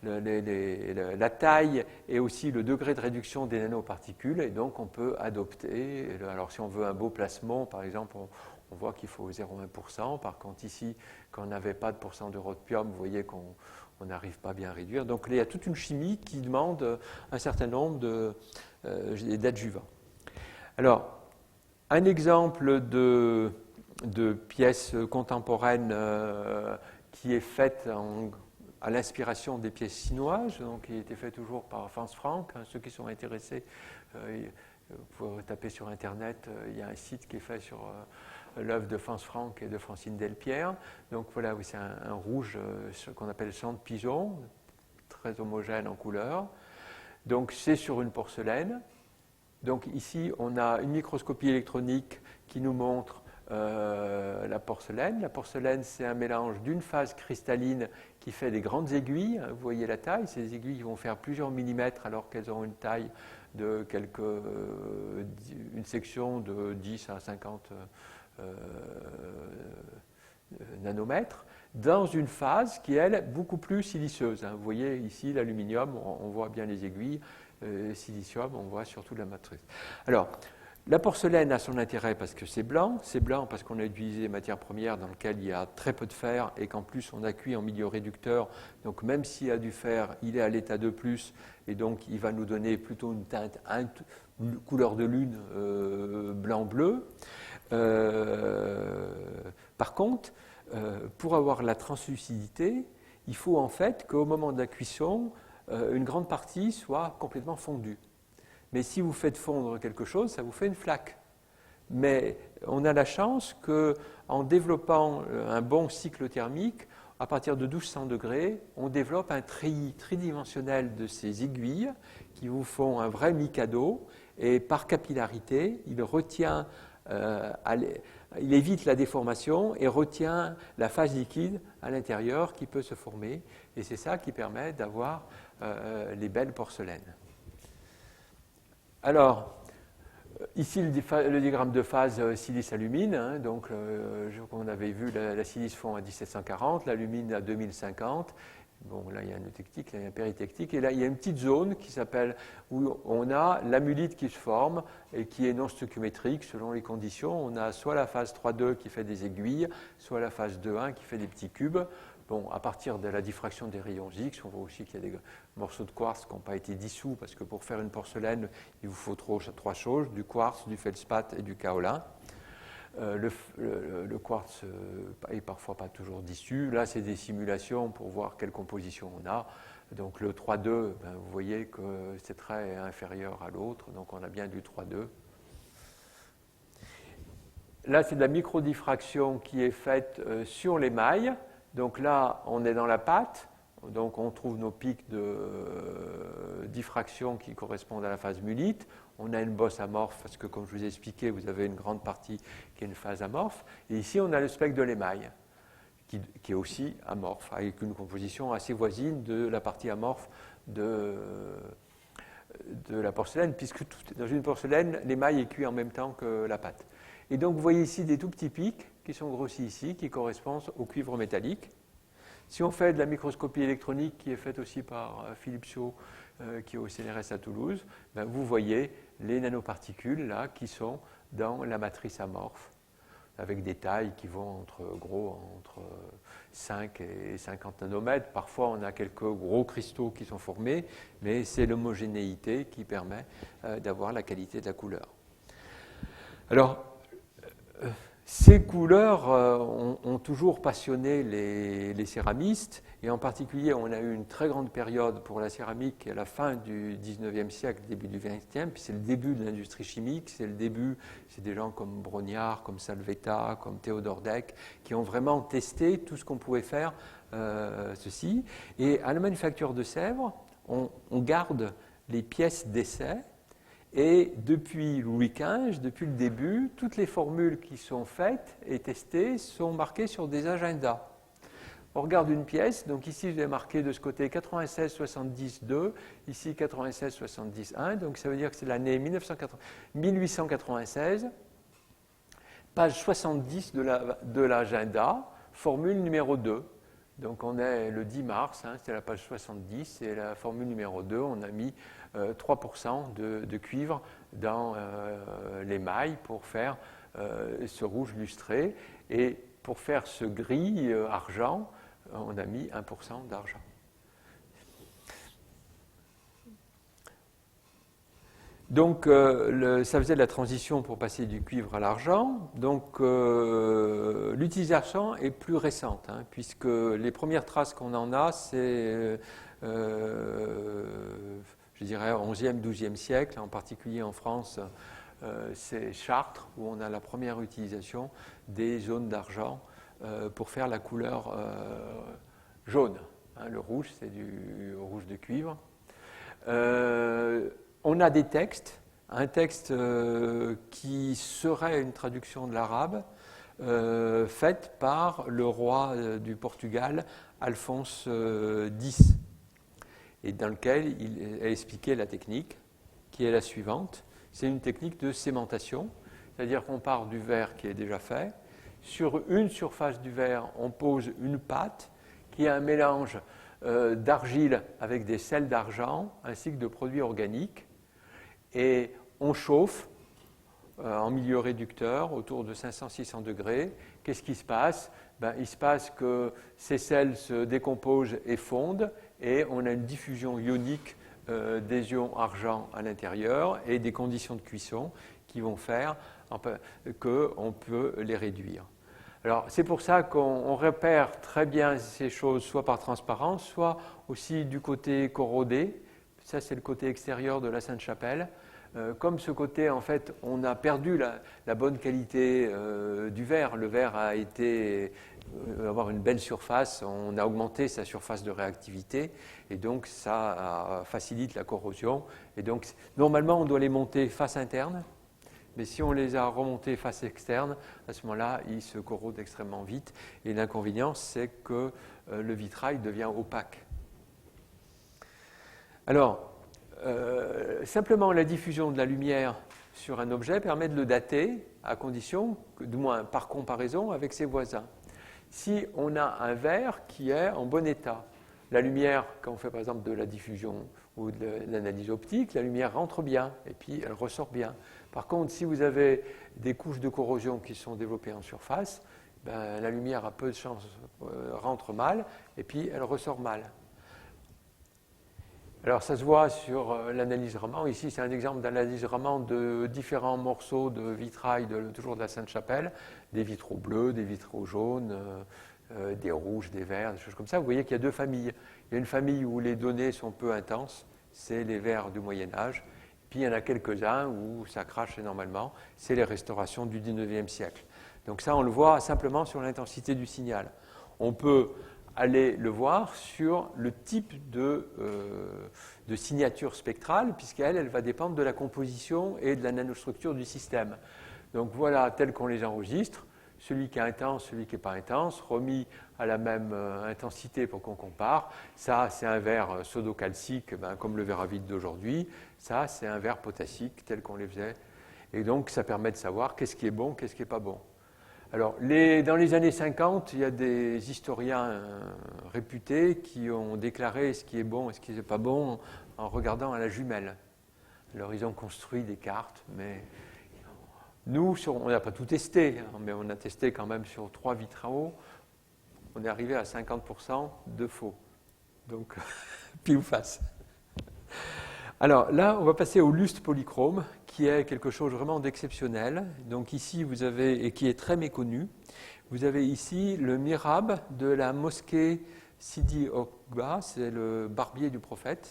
[SPEAKER 2] la taille et aussi le degré de réduction des nanoparticules, et donc on peut adopter, alors si on veut un beau plasmon par exemple, on voit qu'il faut 0,1%, par contre ici, quand on n'avait pas de pourcent d'europium, vous voyez qu'on n'arrive pas bien à réduire, donc il y a toute une chimie qui demande un certain nombre d'adjuvants. Alors, un exemple de pièces contemporaines qui est faite à l'inspiration des pièces chinoises, donc qui a été fait toujours par Franz Frank. Ceux qui sont intéressés, vous pouvez taper sur Internet, il y a un site qui est fait sur l'œuvre de Franz Frank et de Francine Delpierre. Donc voilà, oui, c'est un rouge, ce qu'on appelle sang de pigeon, très homogène en couleur. Donc c'est sur une porcelaine. Donc ici, on a une microscopie électronique qui nous montre la porcelaine. La porcelaine, c'est un mélange d'une phase cristalline qui fait des grandes aiguilles. Vous voyez la taille. Ces aiguilles vont faire plusieurs millimètres alors qu'elles ont une taille de une section de 10 à 50 nanomètres, dans une phase qui, elle, est beaucoup plus siliceuse. Vous voyez ici l'aluminium, on voit bien les aiguilles. Silicium, on voit surtout la matrice. Alors, la porcelaine a son intérêt parce que c'est blanc parce qu'on a utilisé des matières premières dans lesquelles il y a très peu de fer et qu'en plus on a cuit en milieu réducteur. Donc même s'il y a du fer, il est à l'état 2+, et donc il va nous donner plutôt une teinte, une couleur de lune blanc-bleu. Par contre, pour avoir la translucidité, il faut en fait qu'au moment de la cuisson, une grande partie soit complètement fondue. Mais si vous faites fondre quelque chose, ça vous fait une flaque. Mais on a la chance qu'en développant un bon cycle thermique, à partir de 1200 degrés, on développe un treillis tridimensionnel de ces aiguilles qui vous font un vrai mikado, et par capillarité, il retient, il évite la déformation et retient la phase liquide à l'intérieur qui peut se former. Et c'est ça qui permet d'avoir les belles porcelaines. Alors, ici le diagramme de phase silice-alumine. Donc, on avait vu la silice fond à 1740, l'alumine à 2050. Bon, là, il y a une technique, là, il y a une péritectique. Et là, il y a une petite zone qui s'appelle, où on a l'amulite qui se forme et qui est non stoichiométrique selon les conditions. On a soit la phase 3,2 qui fait des aiguilles, soit la phase 2,1 qui fait des petits cubes. Bon, à partir de la diffraction des rayons X, on voit aussi qu'il y a des morceaux de quartz qui n'ont pas été dissous, parce que pour faire une porcelaine, il vous faut trois choses, du quartz, du feldspath et du kaolin. Le quartz est parfois pas toujours dissous. Là, c'est des simulations pour voir quelle composition on a. Donc le 3,2, vous voyez que c'est très inférieur à l'autre, donc on a bien du 3,2. Là, c'est de la microdiffraction qui est faite sur l'émail. Donc là, on est dans la pâte, donc on trouve nos pics de diffraction qui correspondent à la phase mulite. On a une bosse amorphe, parce que comme je vous ai expliqué, vous avez une grande partie qui est une phase amorphe. Et ici, on a le spectre de l'émail, qui est aussi amorphe, avec une composition assez voisine de la partie amorphe de la porcelaine, puisque dans une porcelaine, l'émail est cuit en même temps que la pâte. Et donc, vous voyez ici des tout petits pics qui sont grossis ici, qui correspondent au cuivre métallique. Si on fait de la microscopie électronique, qui est faite aussi par Philippe Chaud, qui est au CNRS à Toulouse, vous voyez les nanoparticules là, qui sont dans la matrice amorphe, avec des tailles qui vont entre 5 et 50 nanomètres. Parfois, on a quelques gros cristaux qui sont formés, mais c'est l'homogénéité qui permet d'avoir la qualité de la couleur. Alors, ces couleurs ont toujours passionné les céramistes, et en particulier, on a eu une très grande période pour la céramique à la fin du 19e siècle, début du 20e, puis c'est le début de l'industrie chimique, c'est des gens comme Brognard, comme Salvetta, comme Théodore Deck, qui ont vraiment testé tout ce qu'on pouvait faire, ceci. Et à la manufacture de Sèvres, on garde les pièces d'essai. Et depuis Louis XV, depuis le début, toutes les formules qui sont faites et testées sont marquées sur des agendas. On regarde une pièce, donc ici je vais marquer de ce côté 96-70-2, ici 96-70-1, donc ça veut dire que c'est l'année 1896, page 70 de l'agenda, formule numéro 2. Donc on est le 10 mars, c'était la page 70, et la formule numéro 2, on a mis 3% de cuivre dans l'émail pour faire ce rouge lustré. Et pour faire ce gris argent, on a mis 1% d'argent. Donc, ça faisait de la transition pour passer du cuivre à l'argent. Donc, l'utilisation est plus récente, hein, puisque les premières traces qu'on en a, c'est, je dirais, 11e, 12e siècle, en particulier en France, c'est Chartres, où on a la première utilisation des jaunes d'argent pour faire la couleur jaune. Hein, le rouge, c'est du rouge de cuivre. On a des textes, un texte qui serait une traduction de l'arabe, faite par le roi du Portugal, Alphonse X, et dans lequel il a expliqué la technique, qui est la suivante. C'est une technique de sémentation, c'est-à-dire qu'on part du verre qui est déjà fait. Sur une surface du verre, on pose une pâte qui est un mélange d'argile avec des sels d'argent ainsi que de produits organiques. Et on chauffe en milieu réducteur autour de 500-600 degrés. Qu'est-ce qui se passe? Il se passe que ces sels se décomposent et fondent et on a une diffusion ionique des ions argent à l'intérieur et des conditions de cuisson qui vont faire qu'on peut les réduire. Alors, c'est pour ça qu'on repère très bien ces choses, soit par transparence, soit aussi du côté corrodé. Ça, c'est le côté extérieur de la Sainte-Chapelle. Comme ce côté, en fait, on a perdu la bonne qualité du verre. Le verre a été avoir une belle surface, on a augmenté sa surface de réactivité, et donc ça facilite la corrosion. Et donc, normalement, on doit les monter face interne. Mais si on les a remontés face externe, à ce moment-là, ils se corrodent extrêmement vite. Et l'inconvénient, c'est que le vitrail devient opaque. Alors, simplement la diffusion de la lumière sur un objet permet de le dater, à condition, du moins par comparaison, avec ses voisins. Si on a un verre qui est en bon état, la lumière, quand on fait par exemple de la diffusion ou de l'analyse optique, la lumière rentre bien et puis elle ressort bien. Par contre, si vous avez des couches de corrosion qui sont développées en surface, la lumière a peu de chance rentre mal et puis elle ressort mal. Alors ça se voit sur l'analyse Raman. Ici, c'est un exemple d'analyse Raman de différents morceaux de vitrail, toujours de la Sainte-Chapelle, des vitraux bleus, des vitraux jaunes, des rouges, des verts, des choses comme ça. Vous voyez qu'il y a deux familles. Il y a une famille où les données sont peu intenses, c'est les verts du Moyen-Âge. Puis il y en a quelques-uns où ça crache énormément, c'est les restaurations du XIXe siècle. Donc ça, on le voit simplement sur l'intensité du signal. On peut aller le voir sur le type de signature spectrale, puisqu'elle va dépendre de la composition et de la nanostructure du système. Donc voilà, tel qu'on les enregistre, celui qui est intense, celui qui n'est pas intense, remis à la même intensité pour qu'on compare. Ça, c'est un verre sodocalcique, comme le verre à vide d'aujourd'hui. Ça, c'est un verre potassique, tel qu'on les faisait. Et donc, ça permet de savoir qu'est-ce qui est bon, qu'est-ce qui n'est pas bon. Alors, dans les années 50, il y a des historiens réputés qui ont déclaré ce qui est bon et ce qui n'est pas bon en regardant à la jumelle. Alors, ils ont construit des cartes, mais nous, on n'a pas tout testé, mais on a testé quand même sur 3 vitraux. On est arrivé à 50% de faux. Donc, pile ou face. Alors là, on va passer au lustre polychrome, qui est quelque chose vraiment d'exceptionnel. Donc ici, vous avez, et qui est très méconnu, vous avez ici le mihrab de la mosquée Sidi Oqba, c'est le barbier du prophète,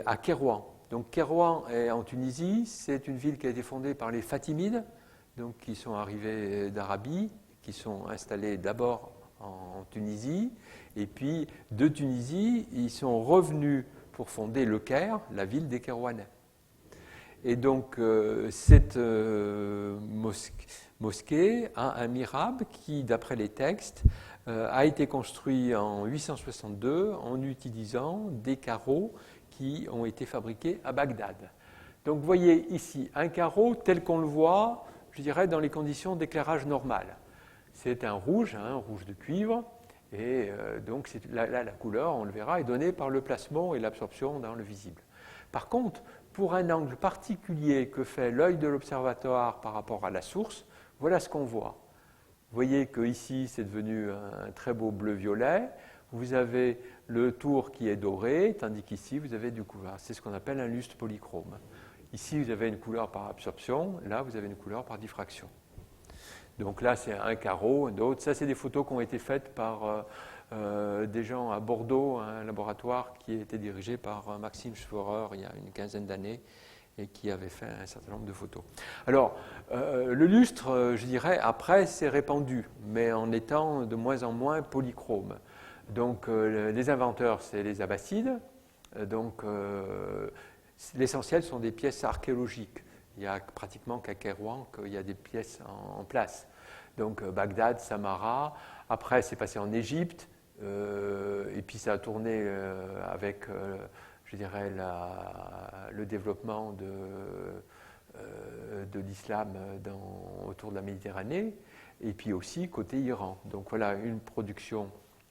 [SPEAKER 2] à Kérouan. Donc Kérouan est en Tunisie, c'est une ville qui a été fondée par les Fatimides, donc qui sont arrivés d'Arabie, qui sont installés d'abord en Tunisie, et puis de Tunisie, ils sont revenus pour fonder le Caire, la ville des Kérouanais. Et donc cette mosquée a un mihrab qui, d'après les textes, a été construit en 862 en utilisant des carreaux qui ont été fabriqués à Bagdad. Donc vous voyez ici un carreau tel qu'on le voit, je dirais, dans les conditions d'éclairage normal. C'est un rouge de cuivre, et donc là, la couleur, on le verra, est donnée par le placement et l'absorption dans le visible. Par contre, pour un angle particulier que fait l'œil de l'observatoire par rapport à la source, voilà ce qu'on voit. Vous voyez qu'ici, c'est devenu un très beau bleu-violet. Vous avez le tour qui est doré, tandis qu'ici, vous avez du couleur. C'est ce qu'on appelle un lustre polychrome. Ici, vous avez une couleur par absorption. Là, vous avez une couleur par diffraction. Donc là, c'est un carreau, d'autres. Ça, c'est des photos qui ont été faites par des gens à Bordeaux, un laboratoire qui était dirigé par Maxime Schwörer il y a une quinzaine d'années et qui avait fait un certain nombre de photos. Alors, le lustre, je dirais, après, s'est répandu, mais en étant de moins en moins polychrome. Donc, les inventeurs, c'est les Abbassides. Donc, l'essentiel sont des pièces archéologiques. Il n'y a pratiquement qu'à Kairouan qu'il y a des pièces en place. Donc, Bagdad, Samarra. Après, c'est passé en Égypte. Et puis, ça a tourné avec, je dirais, le développement de l'islam autour de la Méditerranée. Et puis aussi côté Iran. Donc, voilà une production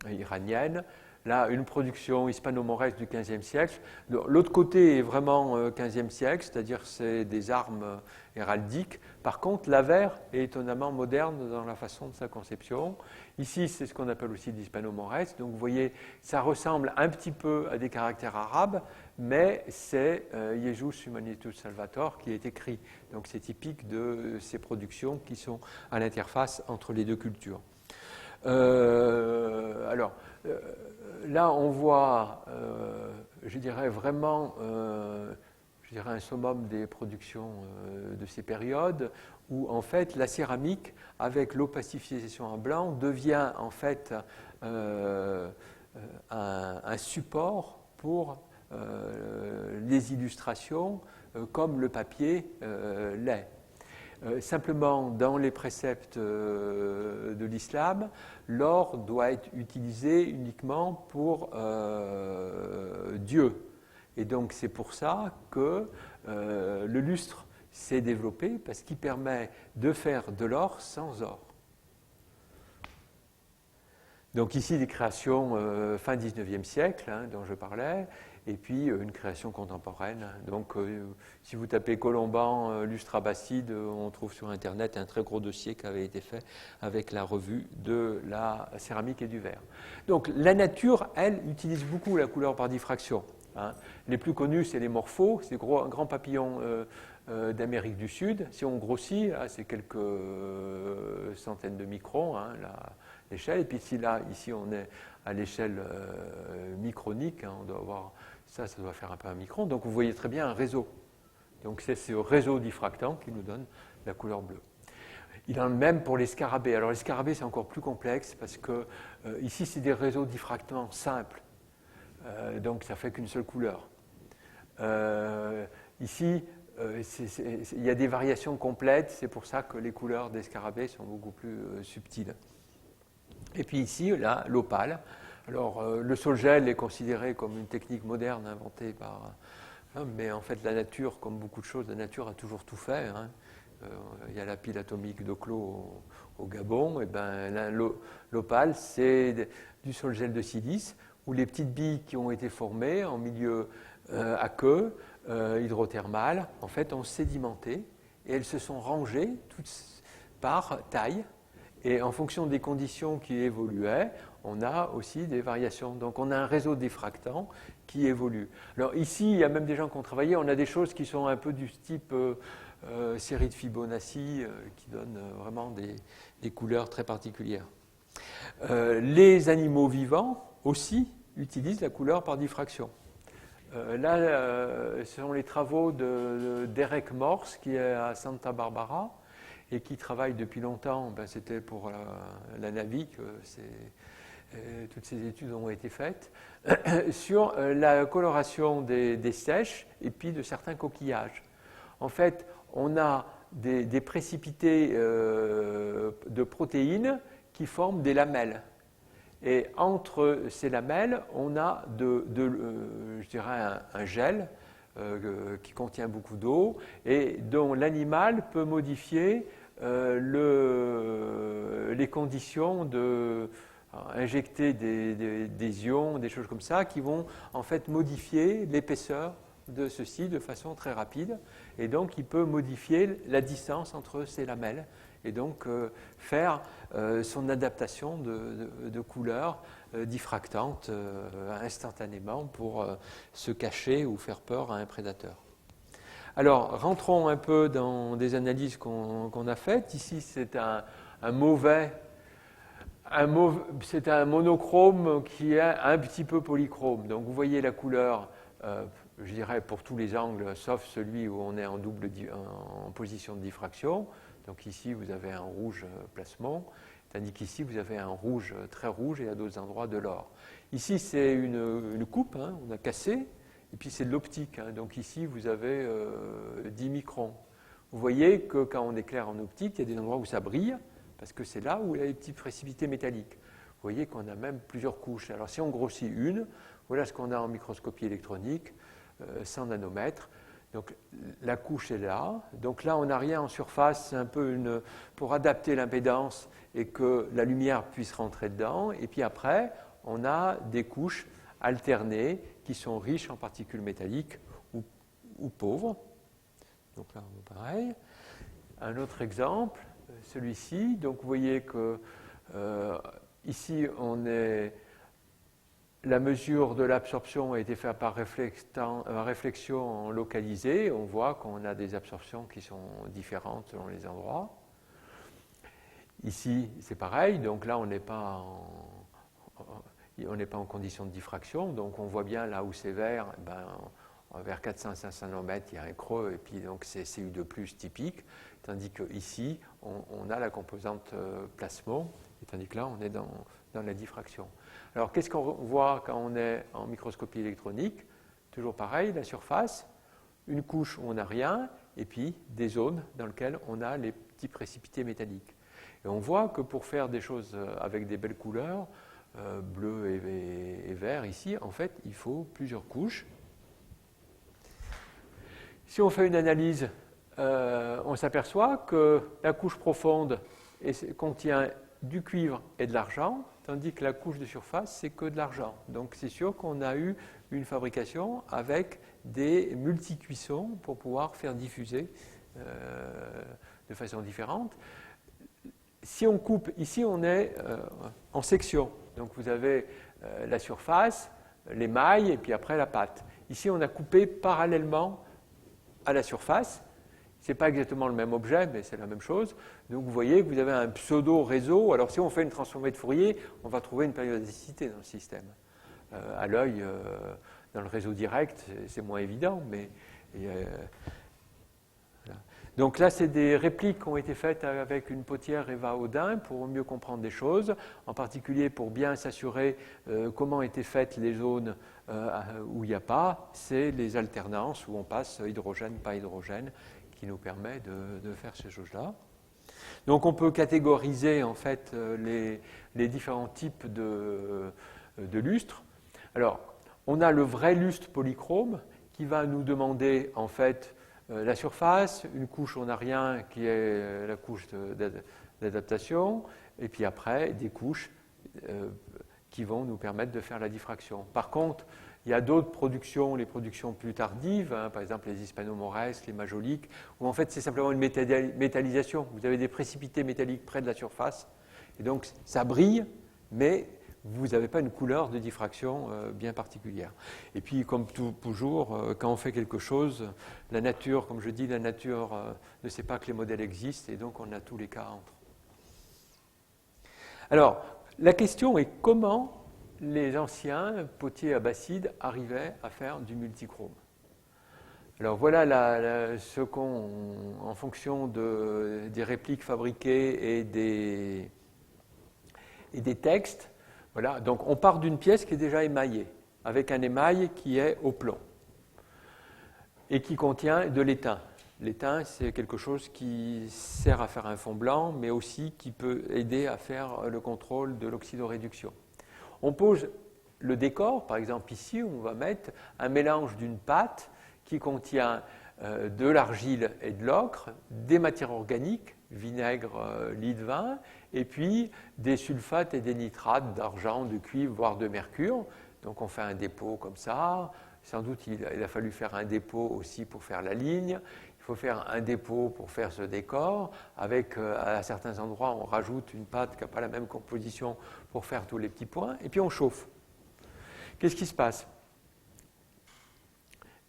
[SPEAKER 2] iranienne. Là, une production hispano-mauresque du XVe siècle. L'autre côté est vraiment XVe siècle, c'est-à-dire c'est des armes héraldiques. Par contre, l'avers est étonnamment moderne dans la façon de sa conception. Ici, c'est ce qu'on appelle aussi l'hispano-mauresque. Donc, vous voyez, ça ressemble un petit peu à des caractères arabes, mais c'est Jesus Humanitus Salvator qui est écrit. Donc, c'est typique de ces productions qui sont à l'interface entre les deux cultures. Là, on voit, je dirais vraiment, un summum des productions de ces périodes où, en fait, la céramique, avec l'opacification en blanc, devient, en fait, un support pour les illustrations, comme le papier l'est. Simplement, dans les préceptes de l'islam, l'or doit être utilisé uniquement pour Dieu. Et donc, c'est pour ça que le lustre s'est développé, parce qu'il permet de faire de l'or sans or. Donc ici, des créations fin 19e siècle, dont je parlais, et puis une création contemporaine. Donc, si vous tapez Colomban, lustre abbasside, on trouve sur Internet un très gros dossier qui avait été fait avec la revue de la céramique et du verre. Donc, la nature, elle, utilise beaucoup la couleur par diffraction. Les plus connus, c'est les morphos, ces grands papillons d'Amérique du Sud. Si on grossit, là, c'est quelques centaines de microns, l'échelle. Et puis ici, on est à l'échelle micronique. On doit avoir ça doit faire un peu un micron. Donc, vous voyez très bien un réseau. Donc, c'est ce réseau diffractant qui nous donne la couleur bleue. Il en est même pour les scarabées. Alors, les scarabées, c'est encore plus complexe parce que ici, c'est des réseaux diffractants simples. Donc, ça fait qu'une seule couleur. Ici, il y a des variations complètes. C'est pour ça que les couleurs des scarabées sont beaucoup plus subtiles. Et puis ici, là, l'opale. Alors, le sol-gel est considéré comme une technique moderne inventée par... mais en fait, la nature, comme beaucoup de choses, la nature a toujours tout fait. Il y a la pile atomique de Clos au Gabon. Et ben, l'opale, c'est du sol-gel de silice, où les petites billes qui ont été formées en milieu aqueux, hydrothermal, en fait, ont sédimenté et elles se sont rangées toutes par taille. Et en fonction des conditions qui évoluaient, on a aussi des variations. Donc on a un réseau diffractant qui évolue. Alors ici, il y a même des gens qui ont travaillé, on a des choses qui sont un peu du type série de Fibonacci, qui donnent vraiment des couleurs très particulières. Les animaux vivants aussi utilisent la couleur par diffraction. Là, ce sont les travaux d'Eric Morse, qui est à Santa Barbara, et qui travaille depuis longtemps. C'était pour la Navy que toutes ces études ont été faites, sur la coloration des seiches et puis de certains coquillages. En fait, on a des précipités de protéines qui forment des lamelles. Et entre ces lamelles, on a je dirais un gel qui contient beaucoup d'eau et dont l'animal peut modifier les conditions injecter des ions, des choses comme ça, qui vont en fait modifier l'épaisseur de ceci de façon très rapide. Et donc, il peut modifier la distance entre ces lamelles et donc faire son adaptation de couleurs diffractantes instantanément pour se cacher ou faire peur à un prédateur. Alors, rentrons un peu dans des analyses qu'on a faites. Ici, c'est un c'est un monochrome qui est un petit peu polychrome. Donc vous voyez la couleur, je dirais pour tous les angles, sauf celui où on est en position de diffraction. Donc ici vous avez un rouge plasmon, tandis qu'ici vous avez un rouge très rouge et à d'autres endroits de l'or. Ici c'est une coupe, hein, on a cassé, et puis c'est de l'optique. Hein, donc ici vous avez 10 microns. Vous voyez que quand on éclaire en optique, il y a des endroits où ça brille, parce que c'est là où il y a les petites précipités métalliques. Vous voyez qu'on a même plusieurs couches. Alors si on grossit une, voilà ce qu'on a en microscopie électronique, 100 nanomètres. Donc la couche est là. Donc là, on n'a rien en surface, c'est un peu pour adapter l'impédance et que la lumière puisse rentrer dedans. Et puis après, on a des couches alternées qui sont riches en particules métalliques ou pauvres. Donc là, pareil. Un autre exemple, celui-ci. Donc vous voyez que ici, la mesure de l'absorption a été faite par réflexion localisée. On voit qu'on a des absorptions qui sont différentes selon les endroits. Ici, c'est pareil. Donc là, on n'est pas en condition de diffraction. Donc on voit bien là où c'est vert, vers 400-500 nanomètres, il y a un creux, et puis donc c'est CU2+ typique, tandis qu'ici, on a la composante plasmon, et tandis que là, on est dans la diffraction. Alors, qu'est-ce qu'on voit quand on est en microscopie électronique? Toujours pareil, la surface, une couche où on n'a rien, et puis des zones dans lesquelles on a les petits précipités métalliques. Et on voit que pour faire des choses avec des belles couleurs, bleu et vert ici, en fait, il faut plusieurs couches. Si on fait une analyse, on s'aperçoit que la couche profonde contient du cuivre et de l'argent, tandis que la couche de surface, c'est que de l'argent. Donc c'est sûr qu'on a eu une fabrication avec des multicuissons pour pouvoir faire diffuser de façon différente. Si on coupe, ici on est en section. Donc vous avez la surface, l'émail et puis après la pâte. Ici on a coupé parallèlement à la surface. Ce n'est pas exactement le même objet, mais c'est la même chose. Donc vous voyez que vous avez un pseudo-réseau. Alors si on fait une transformée de Fourier, on va trouver une périodicité dans le système. À l'œil, dans le réseau direct, c'est moins évident, mais... voilà. Donc là, c'est des répliques qui ont été faites avec une potière Eva Audin pour mieux comprendre des choses, en particulier pour bien s'assurer comment étaient faites les zones où il n'y a pas, c'est les alternances où on passe hydrogène, pas hydrogène, qui nous permet de faire ces choses-là. Donc on peut catégoriser en fait les différents types de lustres. Alors, on a le vrai lustre polychrome qui va nous demander en fait la surface, une couche on n'a rien qui est la couche d'adaptation, et puis après des couches qui vont nous permettre de faire la diffraction. Par contre, il y a d'autres productions, les productions plus tardives, hein, par exemple les hispano-mauresques, les majoliques, où en fait c'est simplement une métallisation. Vous avez des précipités métalliques près de la surface, et donc ça brille, mais vous n'avez pas une couleur de diffraction bien particulière. Et puis, comme toujours, quand on fait quelque chose, la nature, comme je dis, la nature ne sait pas que les modèles existent, et donc on a tous les cas entre. Alors, la question est comment les anciens potiers abbassides arrivaient à faire du multichrome. Alors voilà ce en fonction des répliques fabriquées et des textes. Voilà, donc on part d'une pièce qui est déjà émaillée, avec un émail qui est au plomb et qui contient de l'étain. L'étain, c'est quelque chose qui sert à faire un fond blanc, mais aussi qui peut aider à faire le contrôle de l'oxydoréduction. On pose le décor, par exemple ici, on va mettre un mélange d'une pâte qui contient de l'argile et de l'ocre, des matières organiques, vinaigre, lit de vin, et puis des sulfates et des nitrates d'argent, de cuivre, voire de mercure. Donc on fait un dépôt comme ça. Sans doute il a fallu faire un dépôt aussi pour faire la ligne. Il faut faire un dépôt pour faire ce décor. Avec, à certains endroits, on rajoute une pâte qui n'a pas la même composition pour faire tous les petits points. Et puis on chauffe. Qu'est-ce qui se passe?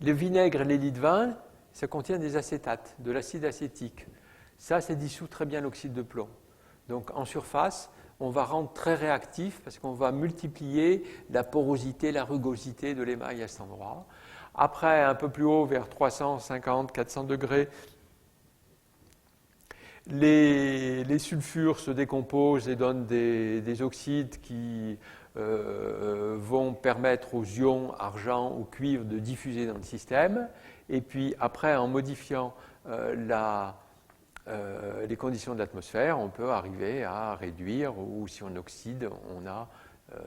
[SPEAKER 2] Le vinaigre et les lits de vin, ça contient des acétates, de l'acide acétique. Ça dissout très bien l'oxyde de plomb. Donc en surface, on va rendre très réactif parce qu'on va multiplier la porosité, la rugosité de l'émail à cet endroit. Après, un peu plus haut, vers 350, 400 degrés, les sulfures se décomposent et donnent des oxydes qui vont permettre aux ions argent ou cuivre de diffuser dans le système. Et puis après, en modifiant les conditions de l'atmosphère, on peut arriver à réduire, ou si on oxyde,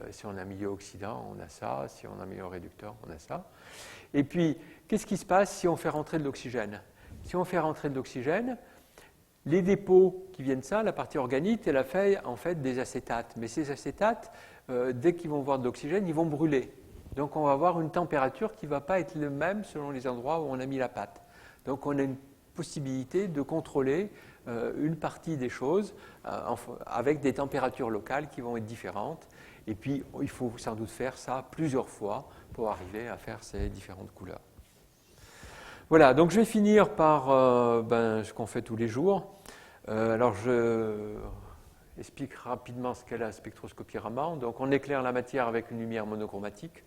[SPEAKER 2] si on a un milieu oxydant, on a ça, si on a un milieu réducteur, on a ça. Et puis, qu'est-ce qui se passe si on fait rentrer de l'oxygène? Si on fait rentrer de l'oxygène, les dépôts qui viennent de ça, la partie organique, elle a fait en fait des acétates. Mais ces acétates, dès qu'ils vont voir de l'oxygène, ils vont brûler. Donc on va avoir une température qui ne va pas être la même selon les endroits où on a mis la pâte. Donc on a une possibilité de contrôler une partie des choses avec des températures locales qui vont être différentes. Et puis il faut sans doute faire ça plusieurs fois pour arriver à faire ces différentes couleurs. Voilà, donc je vais finir par ce qu'on fait tous les jours. Alors je explique rapidement ce qu'est la spectroscopie Raman. Donc on éclaire la matière avec une lumière monochromatique.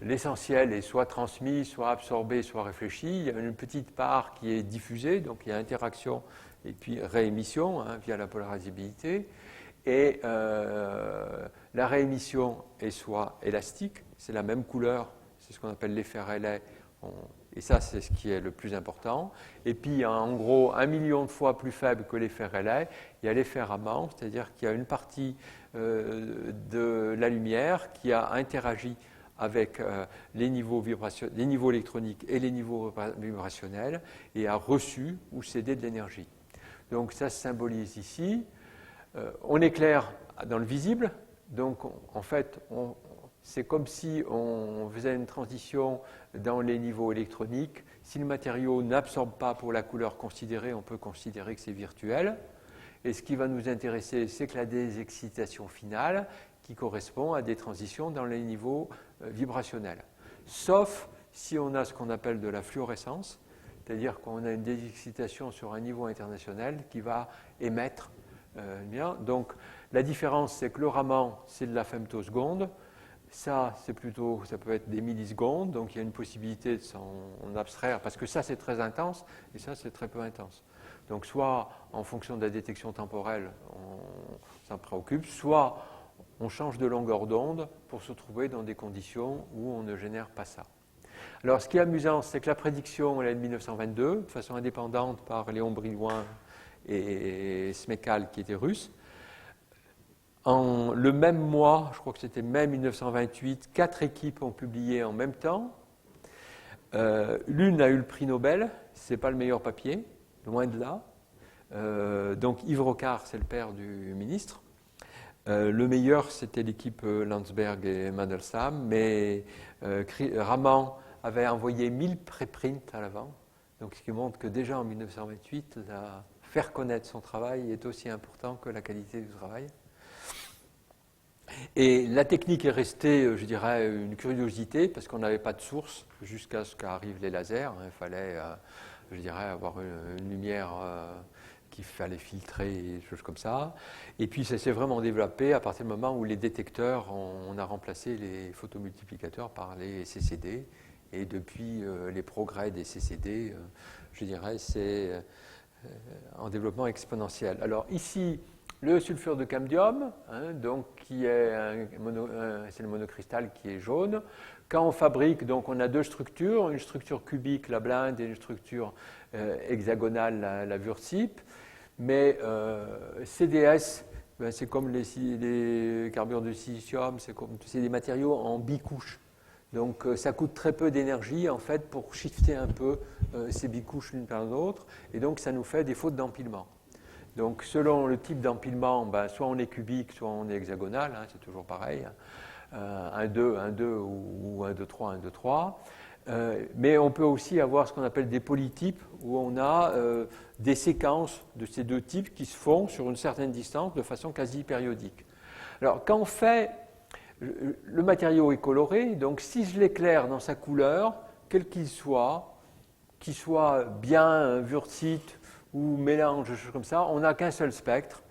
[SPEAKER 2] L'essentiel est soit transmis, soit absorbé, soit réfléchi. Il y a une petite part qui est diffusée, donc il y a interaction et puis réémission via la polarisabilité. Et la réémission est soit élastique, c'est la même couleur, c'est ce qu'on appelle l'effet Rayleigh. Et ça, c'est ce qui est le plus important. Et puis, en gros, 1 million de fois plus faible que l'effet Rayleigh, il y a l'effet Raman, c'est-à-dire qu'il y a une partie de la lumière qui a interagi avec les niveaux électroniques et les niveaux vibrationnels et a reçu ou cédé de l'énergie. Donc, ça se symbolise ici. On éclaire dans le visible. Donc, en fait, c'est comme si on faisait une transition dans les niveaux électroniques. Si le matériau n'absorbe pas pour la couleur considérée, on peut considérer que c'est virtuel. Et ce qui va nous intéresser, c'est que la désexcitation finale qui correspond à des transitions dans les niveaux vibrationnels. Sauf si on a ce qu'on appelle de la fluorescence, c'est-à-dire qu'on a une désexcitation sur un niveau international qui va émettre bien. Donc la différence, c'est que le Raman, c'est de la femtoseconde. Ça, ça peut être des millisecondes, donc il y a une possibilité de s'en abstraire, parce que ça, c'est très intense, et ça, c'est très peu intense. Donc, soit en fonction de la détection temporelle, on s'en préoccupe, soit on change de longueur d'onde pour se trouver dans des conditions où on ne génère pas ça. Alors, ce qui est amusant, c'est que la prédiction, elle est de 1922, de façon indépendante par Léon Brillouin et Smekal, qui étaient russes. En le même mois, je crois que c'était mai 1928, 4 équipes ont publié en même temps. L'une a eu le prix Nobel, ce n'est pas le meilleur papier, loin de là. Donc Yves Rocard, c'est le père du ministre. Le meilleur, c'était l'équipe Landsberg et Mandelstam, mais Raman avait envoyé 1000 préprints à l'avant, donc ce qui montre que déjà en 1928, faire connaître son travail est aussi important que la qualité du travail. Et la technique est restée, je dirais, une curiosité, parce qu'on n'avait pas de source jusqu'à ce qu'arrivent les lasers. Il fallait, je dirais, avoir une lumière qu'il fallait filtrer et des choses comme ça. Et puis ça s'est vraiment développé à partir du moment où les détecteurs, on a remplacé les photomultiplicateurs par les CCD. Et depuis les progrès des CCD, je dirais, c'est en développement exponentiel. Alors ici, le sulfure de cambium, donc qui est c'est le monocristal qui est jaune. Quand on fabrique, donc on a deux structures, une structure cubique, la blinde, et une structure hexagonale, la Wurzip. Mais CDS, c'est comme les carbures de silicium, c'est des matériaux en bicouches. Donc ça coûte très peu d'énergie en fait pour shifter un peu ces bicouches l'une par l'autre, et donc ça nous fait des fautes d'empilement. Donc selon le type d'empilement, soit on est cubique, soit on est hexagonal, c'est toujours pareil, 1, 2, 1, 2 ou 1, 2, 3, 1, 2, 3. Mais on peut aussi avoir ce qu'on appelle des polytypes, où on a des séquences de ces deux types qui se font sur une certaine distance de façon quasi périodique. Alors quand on fait, le matériau est coloré, donc si je l'éclaire dans sa couleur, quel qu'il soit bien Wurzite ou mélange, de choses comme ça, on n'a qu'un seul spectre.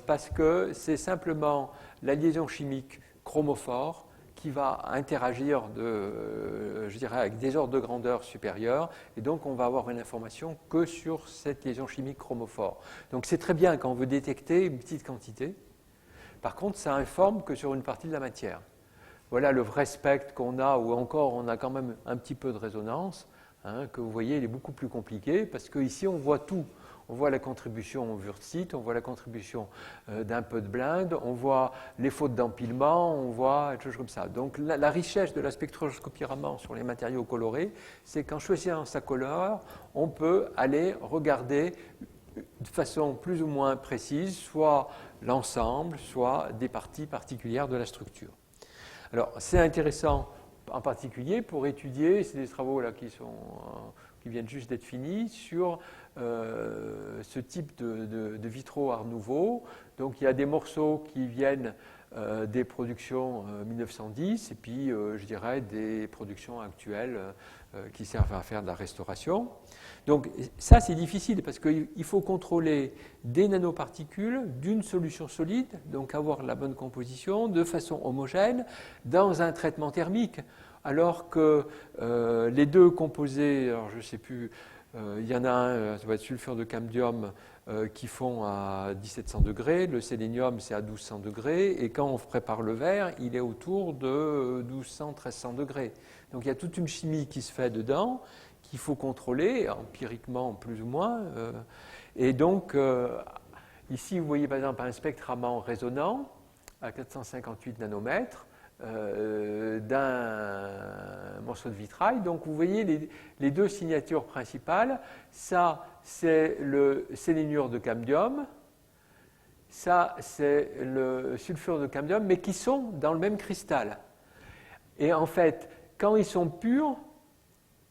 [SPEAKER 2] parce que c'est simplement la liaison chimique chromophore qui va interagir je dirais, avec des ordres de grandeur supérieurs, et donc on va avoir une information que sur cette liaison chimique chromophore. Donc c'est très bien quand on veut détecter une petite quantité. Par contre, ça informe que sur une partie de la matière. Voilà le vrai spectre qu'on a, ou encore on a quand même un petit peu de résonance, que vous voyez, il est beaucoup plus compliqué, parce qu'ici on voit tout. On voit la contribution au Wurtzit, on voit la contribution d'un peu de blinde, on voit les fautes d'empilement, on voit des choses comme ça. Donc la richesse de la spectroscopie Raman sur les matériaux colorés, c'est qu'en choisissant sa couleur, on peut aller regarder de façon plus ou moins précise, soit l'ensemble, soit des parties particulières de la structure. Alors c'est intéressant en particulier pour étudier, c'est des travaux là qui viennent juste d'être finis, sur ce type de vitraux Art Nouveau. Donc il y a des morceaux qui viennent des productions 1910 et puis je dirais des productions actuelles qui servent à faire de la restauration. Donc ça c'est difficile parce qu'il faut contrôler des nanoparticules d'une solution solide, donc avoir la bonne composition de façon homogène dans un traitement thermique, alors que les deux composés, alors je ne sais plus, il y en a un, ça va être sulfure de cambium, qui font à 1700 degrés, le sélénium c'est à 1200 degrés, et quand on prépare le verre, il est autour de 1200-1300 degrés. Donc il y a toute une chimie qui se fait dedans, qu'il faut contrôler, empiriquement plus ou moins. Et donc ici vous voyez par exemple un spectre Raman résonant à 458 nanomètres, d'un morceau de vitrail. Donc vous voyez les deux signatures principales. Ça, c'est le séléniure de cambium. Ça, c'est le sulfure de cambium, mais qui sont dans le même cristal. Et en fait, quand ils sont purs,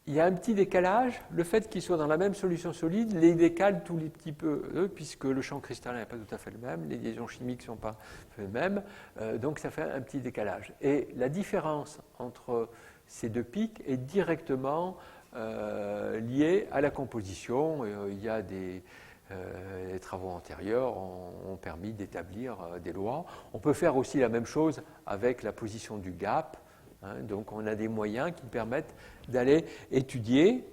[SPEAKER 2] il y a un petit décalage. Le fait qu'ils soient dans la même solution solide les décale tout les petits peu, puisque le champ cristallin n'est pas tout à fait le même, les liaisons chimiques ne sont pas les mêmes, donc ça fait un petit décalage. Et la différence entre ces deux pics est directement liée à la composition. Il y a des travaux antérieurs ont permis d'établir des lois. On peut faire aussi la même chose avec la position du gap. Donc on a des moyens qui permettent d'aller étudier.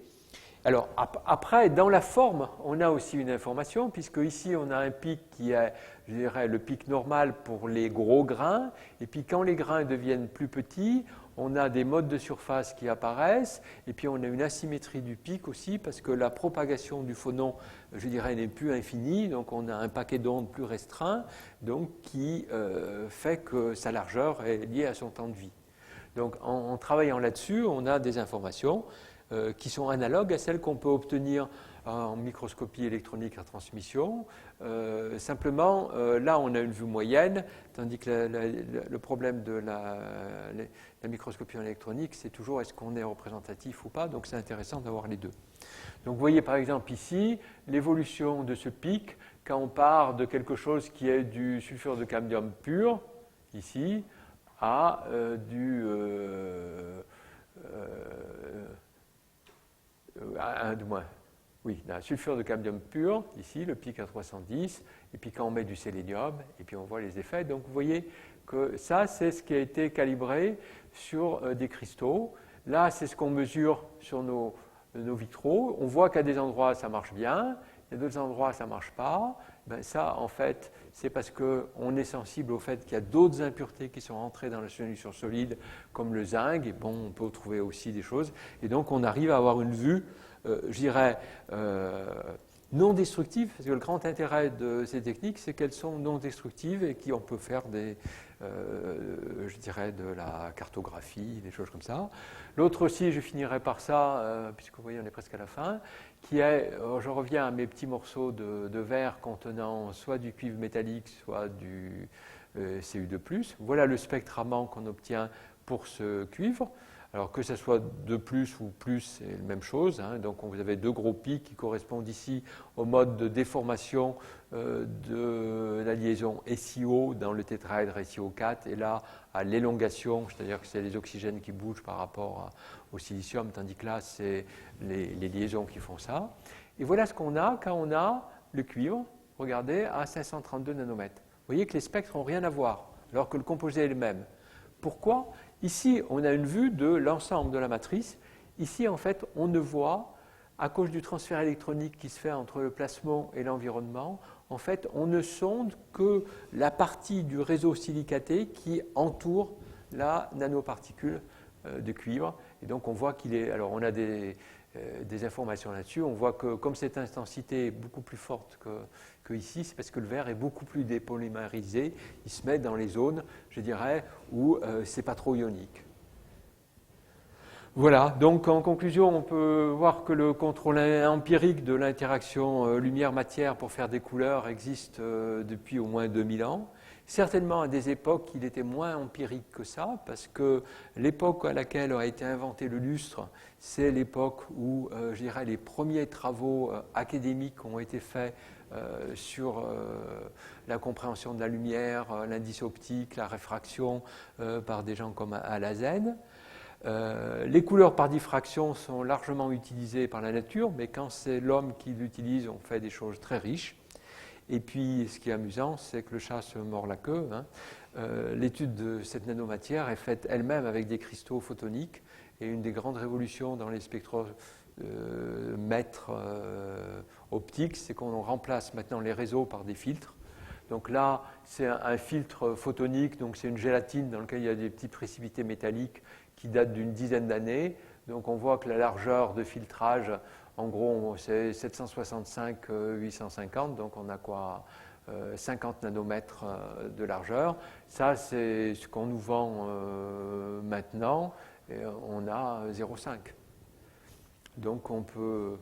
[SPEAKER 2] Alors après, dans la forme, on a aussi une information, puisque ici on a un pic qui est, je dirais, le pic normal pour les gros grains, et puis quand les grains deviennent plus petits, on a des modes de surface qui apparaissent, et puis on a une asymétrie du pic aussi, parce que la propagation du phonon, je dirais, n'est plus infinie, donc on a un paquet d'ondes plus restreint, donc qui fait que sa largeur est liée à son temps de vie. Donc en travaillant là-dessus, on a des informations qui sont analogues à celles qu'on peut obtenir en microscopie électronique à transmission. Simplement, là, on a une vue moyenne, tandis que le problème de la microscopie électronique, c'est toujours est-ce qu'on est représentatif ou pas. Donc c'est intéressant d'avoir les deux. Donc vous voyez par exemple ici l'évolution de ce pic quand on part de quelque chose qui est du sulfure de cadmium pur, ici, à la sulfure de cadmium pur, ici, le pic à 310, et puis quand on met du sélénium, et puis on voit les effets. Donc vous voyez que ça, c'est ce qui a été calibré sur des cristaux. Là, c'est ce qu'on mesure sur nos vitraux. On voit qu'à des endroits, ça marche bien, il y a d'autres endroits, ça ne marche pas. Ben ça, en fait, c'est parce qu'on est sensible au fait qu'il y a d'autres impuretés qui sont entrées dans la solution solide, comme le zinc, et bon, on peut trouver aussi des choses. Et donc, on arrive à avoir une vue, je dirais, non destructive, parce que le grand intérêt de ces techniques, c'est qu'elles sont non destructives et qu'on peut faire je dirais, de la cartographie, des choses comme ça. L'autre aussi, je finirai par ça, puisque vous voyez, on est presque à la fin, qui est, je reviens à mes petits morceaux de verre contenant soit du cuivre métallique, soit du Cu2+. Voilà le spectre Raman qu'on obtient pour ce cuivre. Alors que ce soit de plus ou plus, c'est la même chose. Donc vous avez deux gros pics qui correspondent ici au mode de déformation de la liaison SiO dans le tétraèdre SiO4 et là à l'élongation, c'est-à-dire que c'est les oxygènes qui bougent par rapport au silicium, tandis que là c'est les liaisons qui font ça. Et voilà ce qu'on a quand on a le cuivre. regardez, à 532 nanomètres. Vous voyez que les spectres n'ont rien à voir, alors que le composé est le même. Pourquoi? Ici, on a une vue de l'ensemble de la matrice. Ici, en fait, on ne voit, à cause du transfert électronique qui se fait entre le plasmon et l'environnement, en fait, on ne sonde que la partie du réseau silicaté qui entoure la nanoparticule de cuivre. Et donc, on voit qu'il est... Alors, on a des informations là-dessus. On voit que comme cette intensité est beaucoup plus forte que ici, c'est parce que le verre est beaucoup plus dépolymérisé. Il se met dans les zones, je dirais, où c'est pas trop ionique. Voilà, donc en conclusion, on peut voir que le contrôle empirique de l'interaction lumière-matière pour faire des couleurs existe depuis au moins 2000 ans. Certainement, à des époques, il était moins empirique que ça, parce que l'époque à laquelle a été inventé le lustre, c'est l'époque où, je dirais, les premiers travaux académiques ont été faits sur la compréhension de la lumière, l'indice optique, la réfraction, par des gens comme Alazen. Les couleurs par diffraction sont largement utilisées par la nature, mais quand c'est l'homme qui l'utilise, on fait des choses très riches. Et puis, ce qui est amusant, c'est que le chat se mord la queue. L'étude de cette nanomatière est faite elle-même avec des cristaux photoniques. Et une des grandes révolutions dans les spectromètres optiques, c'est qu'on remplace maintenant les réseaux par des filtres. Donc là, c'est un filtre photonique, donc c'est une gélatine dans laquelle il y a des petits précipités métalliques qui datent d'une dizaine d'années. Donc on voit que la largeur de filtrage, en gros, c'est 765-850, donc on a quoi 50 nanomètres de largeur. Ça, c'est ce qu'on nous vend maintenant, et on a 0,5. Donc on peut...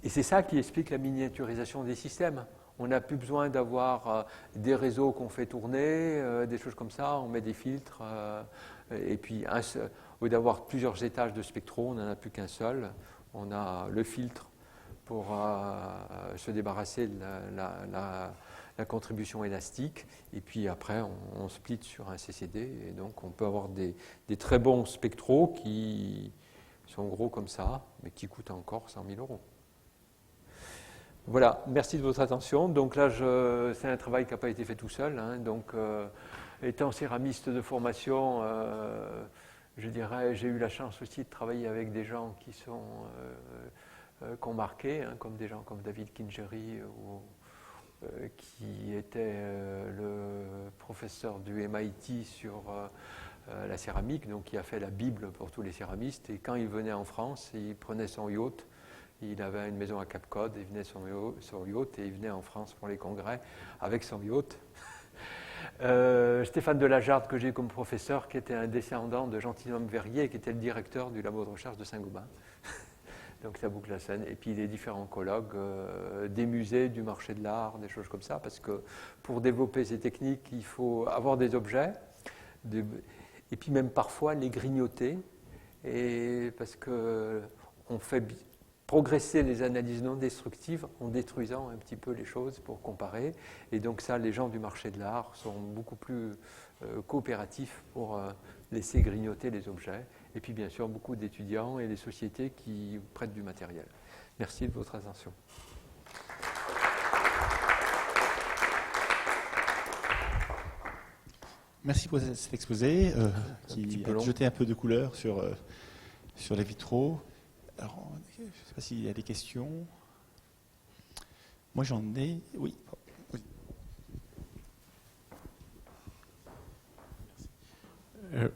[SPEAKER 2] Et c'est ça qui explique la miniaturisation des systèmes. On n'a plus besoin d'avoir des réseaux qu'on fait tourner, des choses comme ça, on met des filtres, et puis au lieu d'avoir plusieurs étages de spectro, on n'en a plus qu'un seul. On a le filtre pour se débarrasser de la contribution élastique, et puis après on split sur un CCD, et donc on peut avoir des très bons spectros qui sont gros comme ça, mais qui coûtent encore 100 000 €. Voilà, merci de votre attention. Donc là, c'est un travail qui n'a pas été fait tout seul. Donc, étant céramiste de formation, je dirais, j'ai eu la chance aussi de travailler avec des gens qui ont marqué, comme des gens comme David Kingery, qui était le professeur du MIT sur la céramique, donc qui a fait la Bible pour tous les céramistes. Et quand il venait en France, il prenait son yacht. Il avait une maison à Cap Cod, il venait son yacht et il venait en France pour les congrès avec son yacht. Stéphane Delajarde, que j'ai comme professeur, qui était un descendant de Gentilhomme Verrier, qui était le directeur du labo de recherche de Saint-Gobain. Donc ça boucle la scène. Et puis les différents colloques, des musées, du marché de l'art, des choses comme ça, parce que pour développer ces techniques, il faut avoir des objets, et puis même parfois les grignoter, et parce qu'on fait progresser les analyses non destructives en détruisant un petit peu les choses pour comparer. Et donc ça, les gens du marché de l'art sont beaucoup plus coopératifs pour laisser grignoter les objets. Et puis bien sûr, beaucoup d'étudiants et des sociétés qui prêtent du matériel. Merci de votre attention.
[SPEAKER 1] Merci pour cet exposé qui a jeté un peu de couleur sur les vitraux. Alors, je ne sais pas s'il y a des questions. Moi, j'en ai. Oui.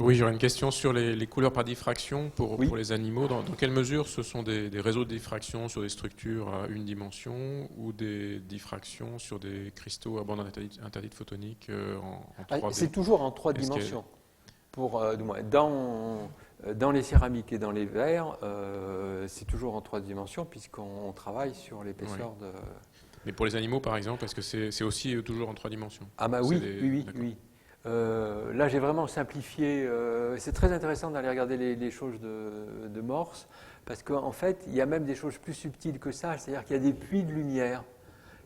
[SPEAKER 3] Oui, j'aurais une question sur les couleurs par diffraction pour les animaux. Dans quelle mesure ce sont des réseaux de diffraction sur des structures à une dimension ou des diffractions sur des cristaux à bande interdite photonique en 3D?
[SPEAKER 2] C'est toujours en 3 dimensions. Dans les céramiques et dans les verres, c'est toujours en 3 dimensions puisqu'on travaille sur l'épaisseur de...
[SPEAKER 3] Mais pour les animaux, par exemple, est-ce que c'est aussi toujours en 3 dimensions?
[SPEAKER 2] Ah bah oui. Là, j'ai vraiment simplifié. C'est très intéressant d'aller regarder les choses de Morse parce qu'en fait, il y a même des choses plus subtiles que ça. C'est-à-dire qu'il y a des puits de lumière.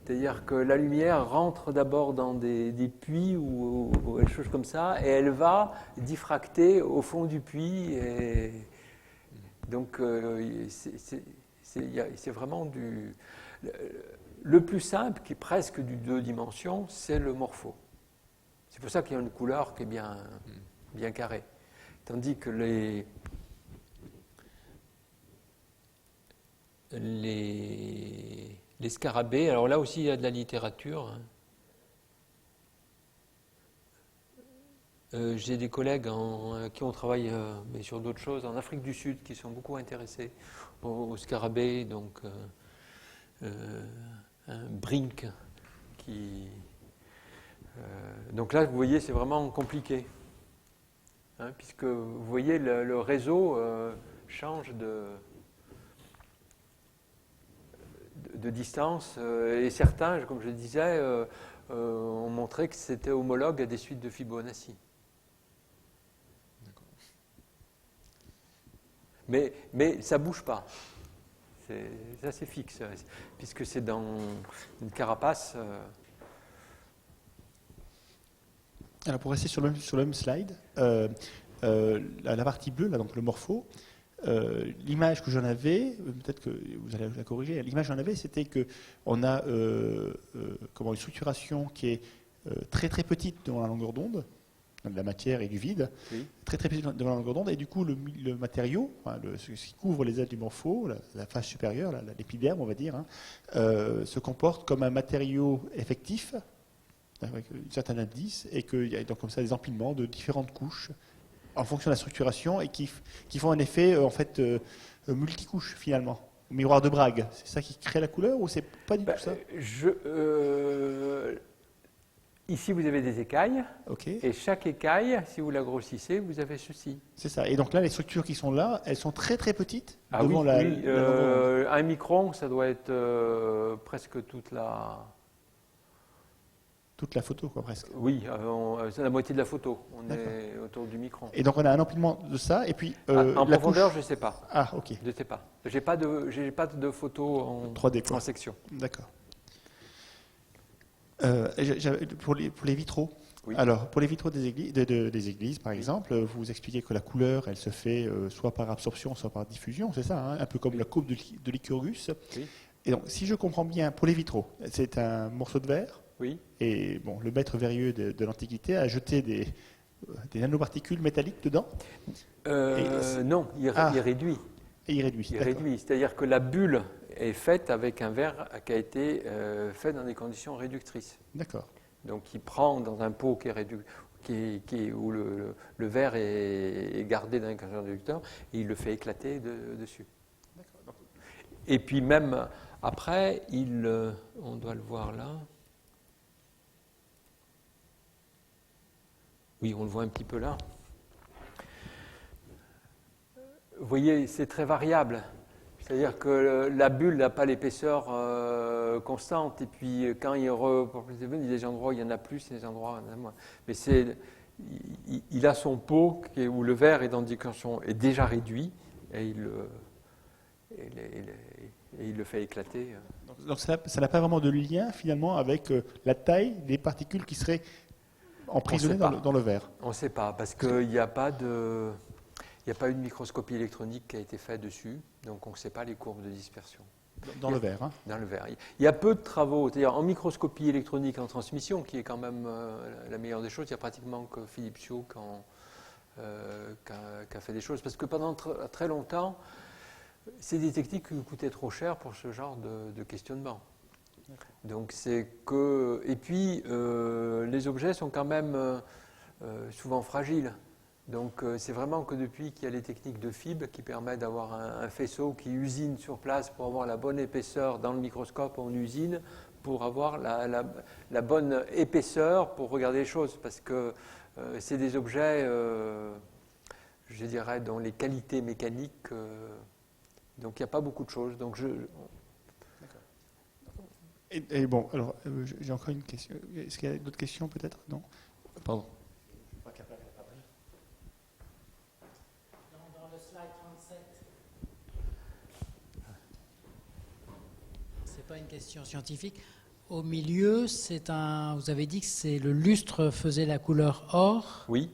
[SPEAKER 2] C'est-à-dire que la lumière rentre d'abord dans des puits ou des choses comme ça, et elle va diffracter au fond du puits. Et donc, c'est vraiment du... Le plus simple, qui est presque du 2 dimensions, c'est le morpho. C'est pour ça qu'il y a une couleur qui est bien carrée. Tandis que les scarabées, alors là aussi il y a de la littérature. J'ai des collègues qui ont travaillé mais sur d'autres choses en Afrique du Sud qui sont beaucoup intéressés aux scarabées, donc un Brink qui... donc là, vous voyez, c'est vraiment compliqué, hein, puisque vous voyez, le réseau change de distance, et certains, comme je le disais, ont montré que c'était homologue à des suites de Fibonacci. Mais ça ne bouge pas. Ça, c'est fixe, puisque c'est dans une carapace.
[SPEAKER 1] Alors, pour rester sur le même slide, la partie bleue, là, donc le morpho, l'image que j'en avais, peut-être que vous allez la corriger, l'image que j'en avais, c'était qu'on a une structuration qui est très très petite dans la longueur d'onde, de la matière et du vide, oui. Très très petite dans la longueur d'onde, et du coup le matériau, enfin, ce qui couvre les ailes du morpho, la face supérieure, l'épiderme on va dire, se comporte comme un matériau effectif, avec un certain indice, et qu'il y a donc comme ça des empilements de différentes couches en fonction de la structuration et qui font un effet en fait multicouche finalement, miroir de Bragg. C'est ça qui crée la couleur ou c'est pas du tout ça?
[SPEAKER 2] Ici vous avez des écailles,
[SPEAKER 1] okay.
[SPEAKER 2] Et chaque écaille, si vous la grossissez, vous avez ceci.
[SPEAKER 1] C'est ça. Et donc là, les structures qui sont là, elles sont très très petites.
[SPEAKER 2] Ah devant oui, un micron, ça doit être presque toute la photo, quoi, presque. Oui, c'est la moitié de la photo. On est autour du micron.
[SPEAKER 1] Et donc on a un empilement de ça, et puis
[SPEAKER 2] en profondeur, je ne sais pas.
[SPEAKER 1] Ah, ok.
[SPEAKER 2] Je ne sais pas. J'ai pas de photo en
[SPEAKER 1] 3D,
[SPEAKER 2] en section.
[SPEAKER 1] D'accord. Pour les vitraux.
[SPEAKER 2] Oui.
[SPEAKER 1] Alors, pour les vitraux des églises, par exemple, vous expliquez que la couleur, elle se fait soit par absorption, soit par diffusion, c'est ça, hein, un peu comme la courbe de Lycurgus.
[SPEAKER 2] Oui.
[SPEAKER 1] Et donc, si je comprends bien, pour les vitraux, c'est un morceau de verre.
[SPEAKER 2] Oui.
[SPEAKER 1] Et bon, le maître verrieux de l'Antiquité a jeté des nanoparticules métalliques dedans.
[SPEAKER 2] Non, il réduit.
[SPEAKER 1] Et il réduit.
[SPEAKER 2] Il réduit, c'est-à-dire que la bulle est faite avec un verre qui a été fait dans des conditions réductrices.
[SPEAKER 1] D'accord.
[SPEAKER 2] Donc il prend dans un pot qui est réduit, où le verre est gardé dans un conteneur réducteur et il le fait éclater dessus. D'accord. Et puis même après, on doit le voir là. Oui, on le voit un petit peu là. Vous voyez, c'est très variable. C'est-à-dire que la bulle n'a pas l'épaisseur constante. Et puis, quand il y a des endroits où il y en a plus, il y a des endroits où il y en a moins. Mais il a son pot où le verre est dans des conditions est déjà réduit et il le fait éclater.
[SPEAKER 1] Donc ça n'a pas vraiment de lien, finalement, avec la taille des particules qui seraient emprisonnées dans le verre.
[SPEAKER 2] On ne sait pas, parce qu'il n'y a pas une microscopie électronique qui a été faite dessus, donc on ne sait pas les courbes de dispersion.
[SPEAKER 1] Dans le verre, hein.
[SPEAKER 2] Dans le verre. Il y a peu de travaux, c'est-à-dire en microscopie électronique en transmission, qui est quand même la meilleure des choses, il n'y a pratiquement que Philippe Chiot qui a fait des choses, parce que pendant très longtemps, c'est des techniques qui nous coûtaient trop cher pour ce genre de questionnement. Donc c'est que... Et puis, les objets sont quand même souvent fragiles. Donc c'est vraiment que depuis qu'il y a les techniques de FIB qui permettent d'avoir un faisceau qui usine sur place pour avoir la bonne épaisseur dans le microscope, on usine pour avoir la bonne épaisseur pour regarder les choses. Parce que c'est des objets, je dirais, dont les qualités mécaniques... donc il n'y a pas beaucoup de choses. Donc
[SPEAKER 1] Et bon, alors j'ai encore une question. Est-ce qu'il y a d'autres questions peut-être? Non. Pardon.
[SPEAKER 4] Dans le slide 37, c'est pas une question scientifique. Au milieu, vous avez dit que c'est le lustre faisait la couleur or.
[SPEAKER 2] Oui.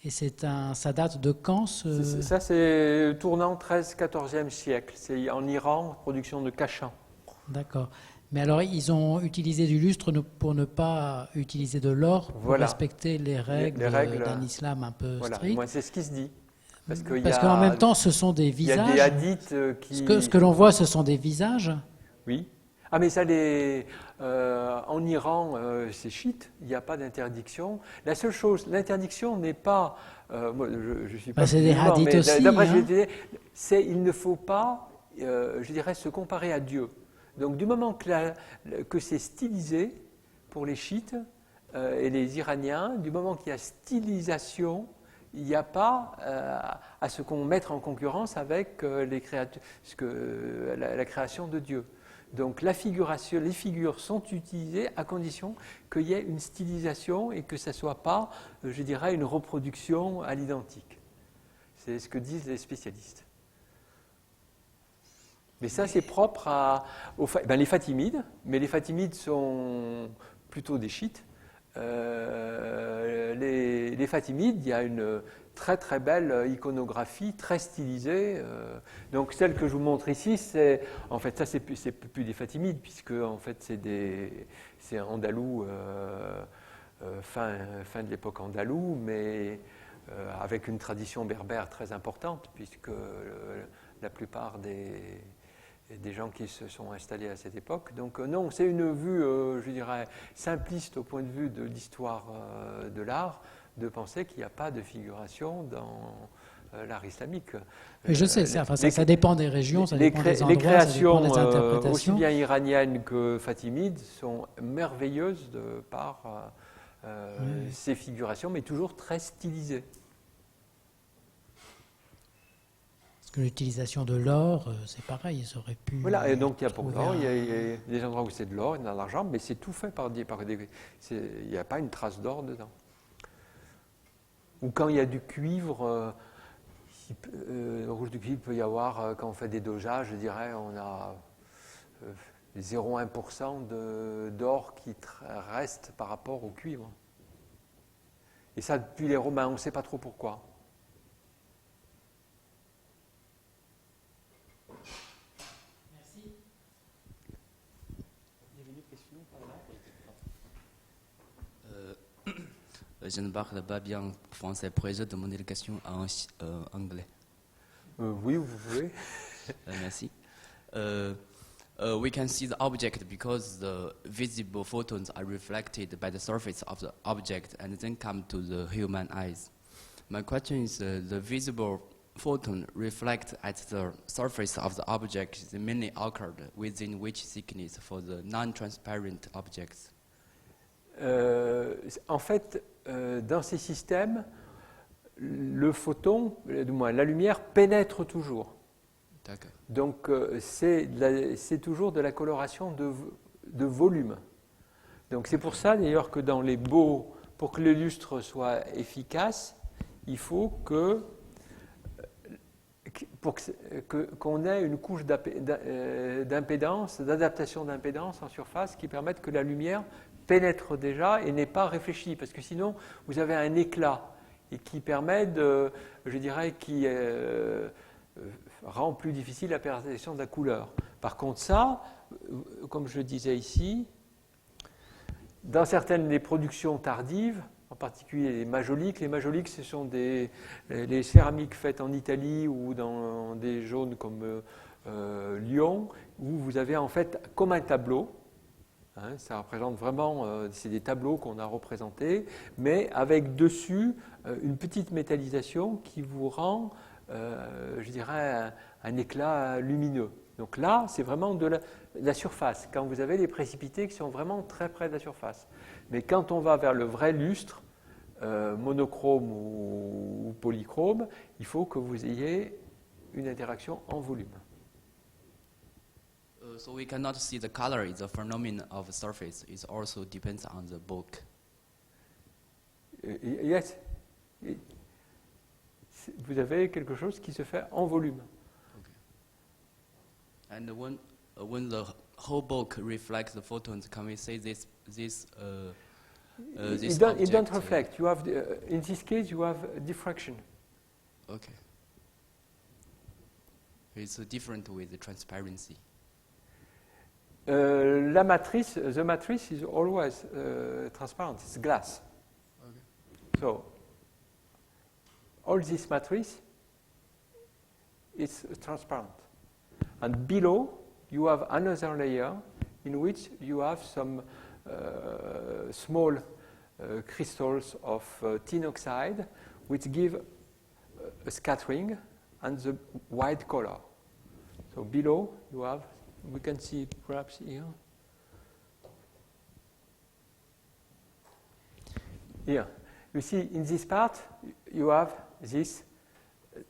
[SPEAKER 4] Et ça date de quand
[SPEAKER 2] Ça, c'est tournant 13-14e siècle. C'est en Iran, production de Cachan.
[SPEAKER 4] D'accord. Mais alors, ils ont utilisé du lustre pour ne pas utiliser de l'or, pour
[SPEAKER 2] Voilà.
[SPEAKER 4] respecter les règles d'un islam un peu
[SPEAKER 2] Voilà,
[SPEAKER 4] strict.
[SPEAKER 2] moi, c'est ce qui se dit. Parce
[SPEAKER 4] qu'en même temps, ce sont des
[SPEAKER 2] il y a
[SPEAKER 4] visages.
[SPEAKER 2] des hadiths qui...
[SPEAKER 4] Ce que l'on voit, ce sont des visages.
[SPEAKER 2] Oui. Ah, mais ça, en Iran, c'est chiite, il n'y a pas d'interdiction. La seule chose, l'interdiction n'est pas... moi, je suis pas
[SPEAKER 4] C'est des
[SPEAKER 2] musulman,
[SPEAKER 4] hadiths
[SPEAKER 2] mais
[SPEAKER 4] aussi.
[SPEAKER 2] d'après
[SPEAKER 4] Hein.
[SPEAKER 2] il ne faut pas, je dirais, se comparer à Dieu. Donc, du moment que c'est stylisé pour les chiites et les Iraniens, du moment qu'il y a stylisation, il n'y a pas à se mettre en concurrence avec la création de Dieu. Donc les figures sont utilisées à condition qu'il y ait une stylisation et que ça ne soit pas, je dirais, une reproduction à l'identique. C'est ce que disent les spécialistes. Mais ça, c'est propre les Fatimides, mais les Fatimides sont plutôt des chiites. Les Fatimides, il y a une très très belle iconographie, très stylisée. Donc celle que je vous montre ici, en fait, ça c'est plus des Fatimides, puisque en fait c'est andalou, fin de l'époque andalou, mais avec une tradition berbère très importante, puisque la plupart des gens qui se sont installés à cette époque. Donc non, c'est une vue, je dirais, simpliste au point de vue de l'histoire de l'art, de penser qu'il n'y a pas de figuration dans l'art islamique.
[SPEAKER 4] Et je sais, ça dépend des régions, ça dépend des endroits,
[SPEAKER 2] les créations,
[SPEAKER 4] ça dépend des interprétations.
[SPEAKER 2] aussi bien iraniennes que fatimides, sont merveilleuses par ces figurations, mais toujours très stylisées.
[SPEAKER 4] Que l'utilisation de l'or, c'est pareil, ils auraient pu...
[SPEAKER 2] Voilà, et donc il y a pourtant, il y a des endroits où c'est de l'or, il y a de l'argent, mais c'est tout fait par des... il n'y a pas une trace d'or dedans. Ou quand il y a du cuivre, le rouge du cuivre, il peut y avoir, quand on fait des dojages, je dirais, on a 0,1% d'or qui reste par rapport au cuivre. Et ça, depuis les Romains, on ne sait pas trop pourquoi.
[SPEAKER 5] Je ne parle pas bien français. Pourrais-je demander la question en anglais?
[SPEAKER 2] Oui, vous pouvez.
[SPEAKER 5] Merci. We can see the object because the visible photons are reflected by the surface of the object and then come to the human eyes. My question is, the visible photon reflect at the surface of the object is mainly occurred within which thickness for the non-transparent objects?
[SPEAKER 2] En fait, dans ces systèmes, le photon, du moins la lumière, pénètre toujours.
[SPEAKER 5] D'accord.
[SPEAKER 2] Donc c'est toujours de la coloration de volume. Donc c'est pour ça d'ailleurs que dans les baux, pour que le lustre soit efficace, il faut qu'on ait une couche d'impédance, d'adaptation d'impédance en surface qui permette que la lumière pénètre déjà et n'est pas réfléchie, parce que sinon vous avez un éclat et qui permet qui rend plus difficile la perception de la couleur. Par contre ça, comme je le disais ici, dans certaines des productions tardives, en particulier les majoliques, ce sont les céramiques faites en Italie ou dans des zones comme Lyon, où vous avez en fait comme un tableau. Ça représente vraiment, c'est des tableaux qu'on a représentés, mais avec dessus une petite métallisation qui vous rend, je dirais, un éclat lumineux. Donc là, c'est vraiment de la surface, quand vous avez les précipités qui sont vraiment très près de la surface. Mais quand on va vers le vrai lustre, monochrome ou polychrome, il faut que vous ayez une interaction en volume.
[SPEAKER 5] So we cannot see the color is a phenomenon of the surface. It also depends on the book.
[SPEAKER 2] Yes. Vous avez quelque chose qui se fait en volume.
[SPEAKER 5] Okay. And when the whole book reflects the photons, can we say this
[SPEAKER 2] It don't reflect. You have in this case you have diffraction.
[SPEAKER 5] Okay. It's different with the transparency.
[SPEAKER 2] The matrix is always transparent. It's glass. Okay. So all this matrix is transparent. And below, you have another layer in which you have some small crystals of tin oxide, which give a scattering and the white color. So below, you have, we can see perhaps here. Here, you see in this part, you have this,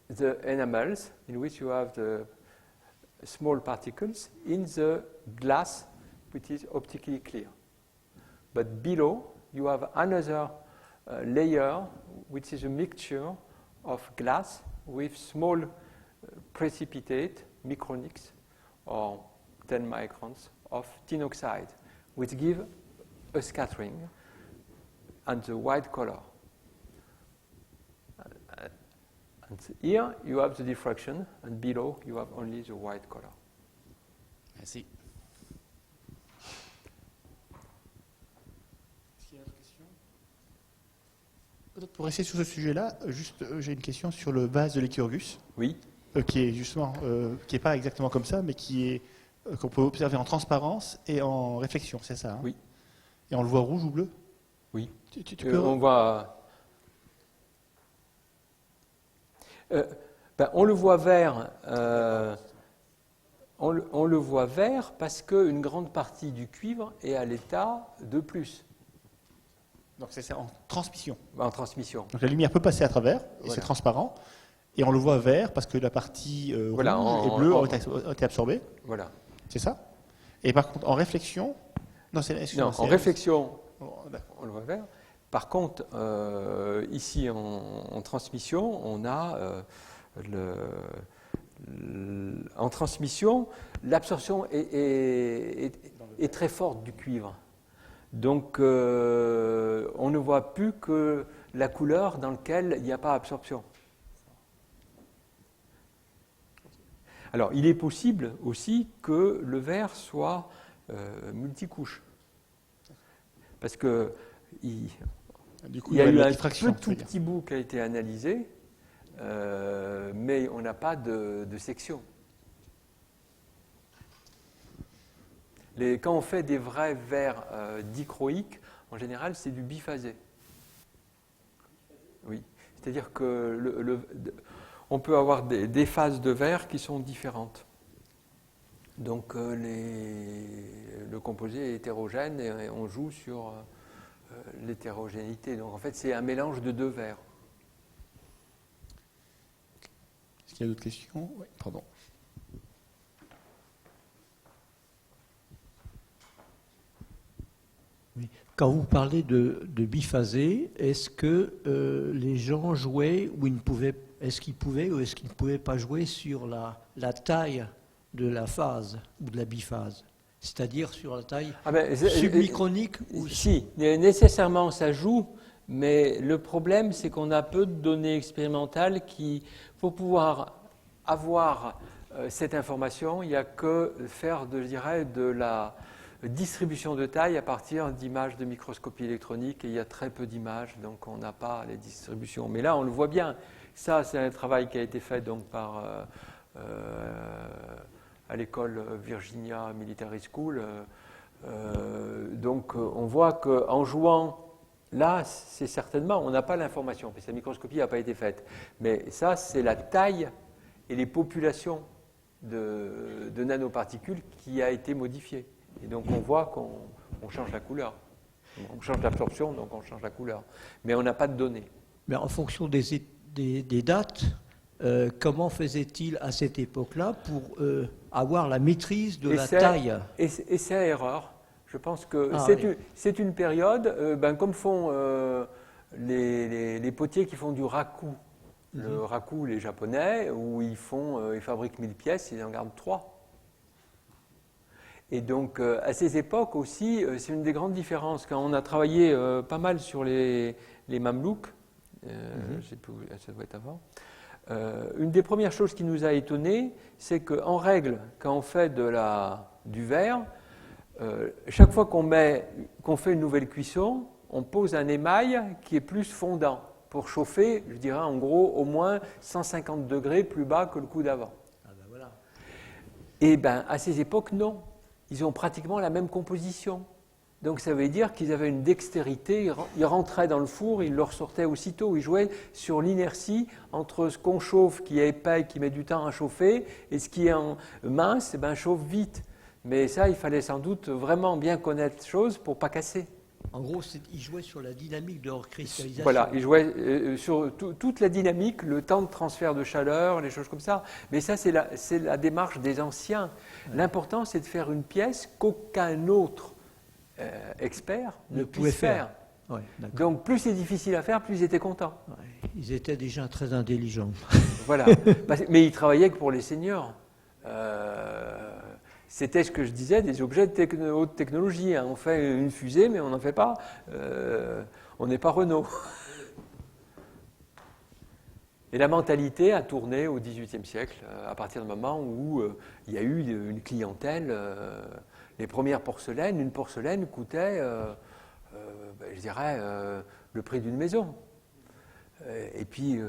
[SPEAKER 2] the enamels, in which you have the small particles in the glass, which is optically clear. But below, you have another layer, which is a mixture of glass with small precipitate, micronics, or 10 microns of tin oxide, which give a scattering and the white color. And here you have the diffraction, and below you have only the white color.
[SPEAKER 5] I see.
[SPEAKER 1] Peut-être pour rester sur ce sujet-là, juste j'ai une question sur le vase de Lycurgus.
[SPEAKER 2] Oui.
[SPEAKER 1] Qui est justement, qui n'est pas exactement comme ça, mais qui est qu'on peut observer en transparence et en réflexion, c'est ça, hein?
[SPEAKER 2] Oui.
[SPEAKER 1] Et on le voit rouge ou bleu?
[SPEAKER 2] Oui.
[SPEAKER 1] Tu peux...
[SPEAKER 2] On voit. On le voit vert. On le voit vert parce qu'une grande partie du cuivre est à l'état de plus.
[SPEAKER 1] Donc c'est en transmission.
[SPEAKER 2] En transmission.
[SPEAKER 1] Donc la lumière peut passer à travers, et
[SPEAKER 2] Voilà.
[SPEAKER 1] c'est transparent, et on le voit vert parce que la partie
[SPEAKER 2] Voilà,
[SPEAKER 1] rouge et bleue ont été absorbée.
[SPEAKER 2] Voilà.
[SPEAKER 1] C'est ça? Et par contre, en réflexion... Non,
[SPEAKER 2] en réflexion,
[SPEAKER 1] Oh, d'accord.
[SPEAKER 2] on le voit vert. Par contre, ici en transmission, on a en transmission, l'absorption est très forte du cuivre. Donc, on ne voit plus que la couleur dans laquelle il n'y a pas absorption. Alors, il est possible aussi que le verre soit multicouche. Parce que il y a eu un tout petit bout qui a été analysé, mais on n'a pas de section. Quand on fait des vrais verres dichroïques, en général, c'est du biphasé. Oui, c'est-à-dire que on peut avoir des phases de verre qui sont différentes. Donc le composé est hétérogène et on joue sur l'hétérogénéité. Donc en fait, c'est un mélange de deux verres.
[SPEAKER 1] Est-ce qu'il y a d'autres questions? Oui, pardon.
[SPEAKER 6] Oui. Quand vous parlez de biphasé, est-ce que les gens jouaient ou est-ce qu'ils pouvaient ou est-ce qu'ils ne pouvaient pas jouer sur la taille de la phase ou de la biphase, c'est-à-dire sur la taille submicronique ou...
[SPEAKER 2] Si, nécessairement ça joue, mais le problème c'est qu'on a peu de données expérimentales pour pouvoir avoir cette information, il n'y a que faire, je dirais, de la distribution de taille à partir d'images de microscopie électronique, et il y a très peu d'images, donc on n'a pas les distributions. Mais là, on le voit bien. Ça, c'est un travail qui a été fait donc par... à l'école Virginia Military School. Donc on voit qu'en jouant, là, c'est certainement, on n'a pas l'information, parce que la microscopie n'a pas été faite. Mais ça, c'est la taille et les populations de nanoparticules qui a été modifiée. Et donc on voit qu'on change la couleur. On change l'absorption, donc on change la couleur. Mais on n'a pas de données. Mais
[SPEAKER 6] en fonction des dates, comment faisait-il à cette époque-là pour avoir la maîtrise de la taille?
[SPEAKER 2] Essai-erreur. Je pense que c'est une période, comme font les potiers qui font du raku. Le raku, les Japonais, où ils fabriquent 1000 pièces, ils en gardent 3. Et donc, à ces époques aussi, c'est une des grandes différences. Quand on a travaillé pas mal sur les Mamelouks, je sais plus, ça doit être avant, une des premières choses qui nous a étonnés, c'est qu'en règle, quand on fait du verre, chaque fois qu'on fait une nouvelle cuisson, on pose un émail qui est plus fondant pour chauffer, je dirais en gros, au moins 150 degrés plus bas que le coup d'avant.
[SPEAKER 6] Ah ben voilà.
[SPEAKER 2] Et bien, à ces époques, non. Ils ont pratiquement la même composition. Donc ça veut dire qu'ils avaient une dextérité, ils rentraient dans le four, ils le ressortaient aussitôt, ils jouaient sur l'inertie entre ce qu'on chauffe, qui est épais, qui met du temps à chauffer, et ce qui est en mince, chauffe vite. Mais ça, il fallait sans doute vraiment bien connaître les choses pour ne pas casser.
[SPEAKER 6] En gros, ils jouaient sur la dynamique de leur cristallisation.
[SPEAKER 2] Voilà, ils jouaient sur toute la dynamique, le temps de transfert de chaleur, les choses comme ça. Mais ça, c'est la démarche des anciens. Ouais. L'important, c'est de faire une pièce qu'aucun autre expert ne puisse faire.
[SPEAKER 6] Ouais,
[SPEAKER 2] donc, plus c'est difficile à faire, plus ils étaient contents.
[SPEAKER 6] Ouais, ils étaient déjà très intelligents.
[SPEAKER 2] Voilà. Mais ils travaillaient que pour les seniors. C'était ce que je disais, des objets de haute technologie. Hein. On fait une fusée, mais on n'en fait pas. On n'est pas Renault. Et la mentalité a tourné au XVIIIe siècle, à partir du moment où il y a eu une clientèle. Les premières porcelaines, une porcelaine coûtait, je dirais, le prix d'une maison. Et puis,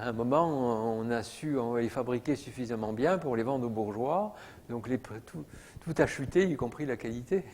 [SPEAKER 2] à un moment, on a su les fabriquer suffisamment bien pour les vendre aux bourgeois. Donc, tout a chuté, y compris la qualité.